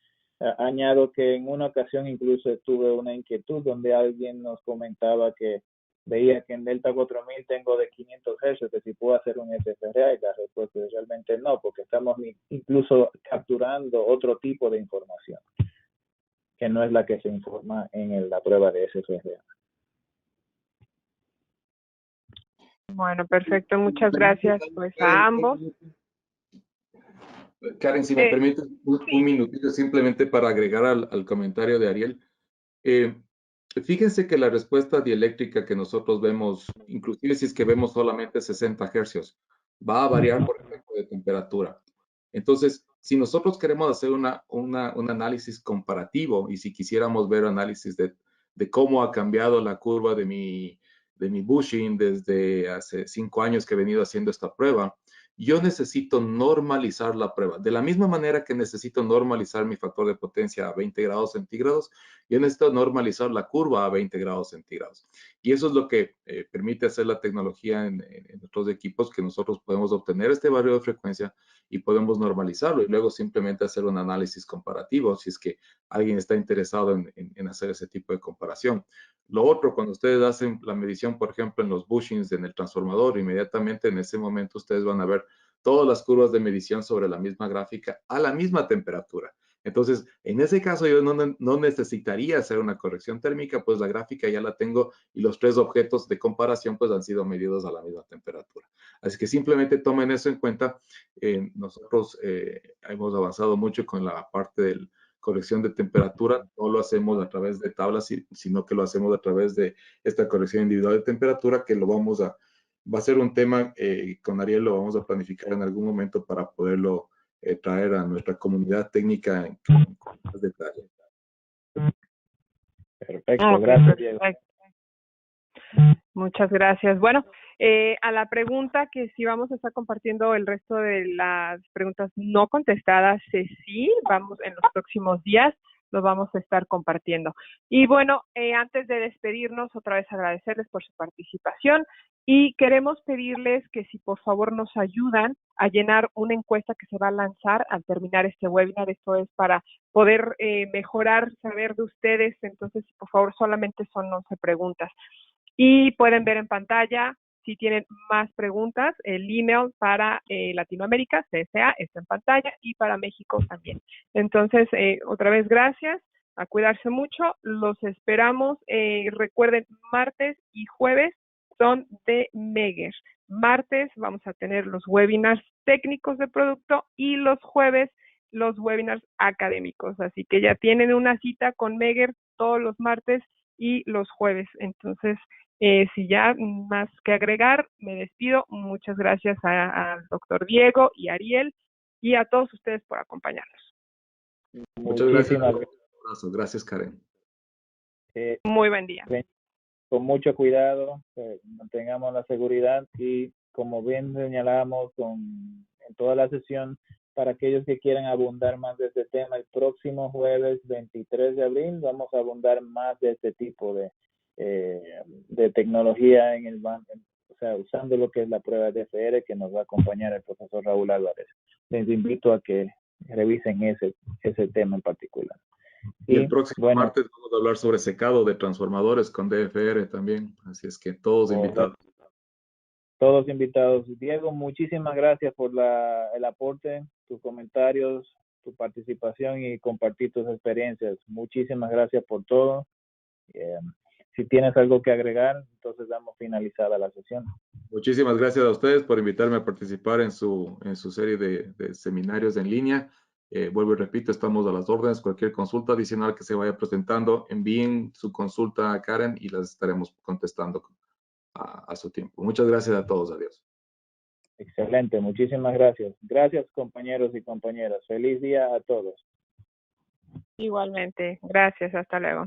Speaker 2: añado que en una ocasión incluso tuve una inquietud donde alguien nos comentaba que veía que en Delta 4000 tengo de 500 Hz, que si puedo hacer un SFRA, y la respuesta es realmente no, porque estamos incluso capturando otro tipo de información, que no es la que se informa en la prueba de SFRA.
Speaker 4: Bueno, perfecto. Muchas gracias pues a ambos.
Speaker 3: Karen, si me permite un minutito simplemente para agregar al comentario de Ariel. Fíjense que la respuesta dieléctrica que nosotros vemos, inclusive si es que vemos solamente 60 Hz, va a variar por efecto de temperatura. Entonces, si nosotros queremos hacer un análisis comparativo y si quisiéramos ver análisis de cómo ha cambiado la curva de mi bushing desde hace 5 años que he venido haciendo esta prueba, yo necesito normalizar la prueba. De la misma manera que necesito normalizar mi factor de potencia a 20 grados centígrados, yo necesito normalizar la curva a 20 grados centígrados. Y eso es lo que permite hacer la tecnología en otros equipos, que nosotros podemos obtener este barrio de frecuencia y podemos normalizarlo y luego simplemente hacer un análisis comparativo si es que alguien está interesado en hacer ese tipo de comparación. Lo otro, cuando ustedes hacen la medición, por ejemplo, en los bushings, en el transformador, inmediatamente en ese momento ustedes van a ver todas las curvas de medición sobre la misma gráfica a la misma temperatura. Entonces, en ese caso yo no necesitaría hacer una corrección térmica, pues la gráfica ya la tengo y los 3 objetos de comparación pues han sido medidos a la misma temperatura. Así que simplemente tomen eso en cuenta. Nosotros hemos avanzado mucho con la parte de corrección de temperatura. No lo hacemos a través de tablas, sino que lo hacemos a través de esta corrección individual de temperatura, que lo vamos a va a ser un tema con Ariel lo vamos a planificar en algún momento para poderlo traer a nuestra comunidad técnica con más detalle.
Speaker 2: Perfecto, gracias, Diego.
Speaker 4: Perfecto. Muchas gracias. Bueno, a la pregunta que si vamos a estar compartiendo el resto de las preguntas no contestadas, sí, vamos en los próximos días, los vamos a estar compartiendo. Y bueno, antes de despedirnos, otra vez agradecerles por su participación y queremos pedirles que si por favor nos ayudan a llenar una encuesta que se va a lanzar al terminar este webinar. Esto es para poder mejorar, saber de ustedes. Entonces, por favor, solamente son 11 preguntas. Y pueden ver en pantalla, si tienen más preguntas, el email para Latinoamérica, CSA, está en pantalla, y para México también. Entonces, otra vez, gracias, a cuidarse mucho, los esperamos. Recuerden, martes y jueves son de Megger. Martes vamos a tener los webinars técnicos de producto y los jueves los webinars académicos. Así que ya tienen una cita con Megger todos los martes y los jueves. Entonces, si ya más que agregar, me despido. Muchas gracias al doctor Diego y Ariel y a todos ustedes por acompañarnos.
Speaker 3: Muchas gracias. Gracias, Karen.
Speaker 4: Muy buen día.
Speaker 2: Con mucho cuidado, mantengamos la seguridad y como bien señalamos en toda la sesión, para aquellos que quieran abundar más de este tema, el próximo jueves 23 de abril vamos a abundar más de este tipo de tecnología en el banco, o sea, usando lo que es la prueba de FR que nos va a acompañar el profesor Raúl Álvarez. Les invito a que revisen ese tema en particular.
Speaker 3: Y el próximo martes vamos a hablar sobre secado de transformadores con DFR también, así es que todos invitados.
Speaker 2: Todos invitados. Diego, muchísimas gracias por el aporte, tus comentarios, tu participación y compartir tus experiencias. Muchísimas gracias por todo. Si tienes algo que agregar, entonces damos finalizada la sesión.
Speaker 3: Muchísimas gracias a ustedes por invitarme a participar en su serie de seminarios en línea. Vuelvo y repito, estamos a las órdenes. Cualquier consulta adicional que se vaya presentando, envíen su consulta a Karen y las estaremos contestando a su tiempo. Muchas gracias a todos. Adiós.
Speaker 2: Excelente, muchísimas gracias. Gracias, compañeros y compañeras. Feliz día a todos.
Speaker 4: Igualmente, gracias, hasta luego.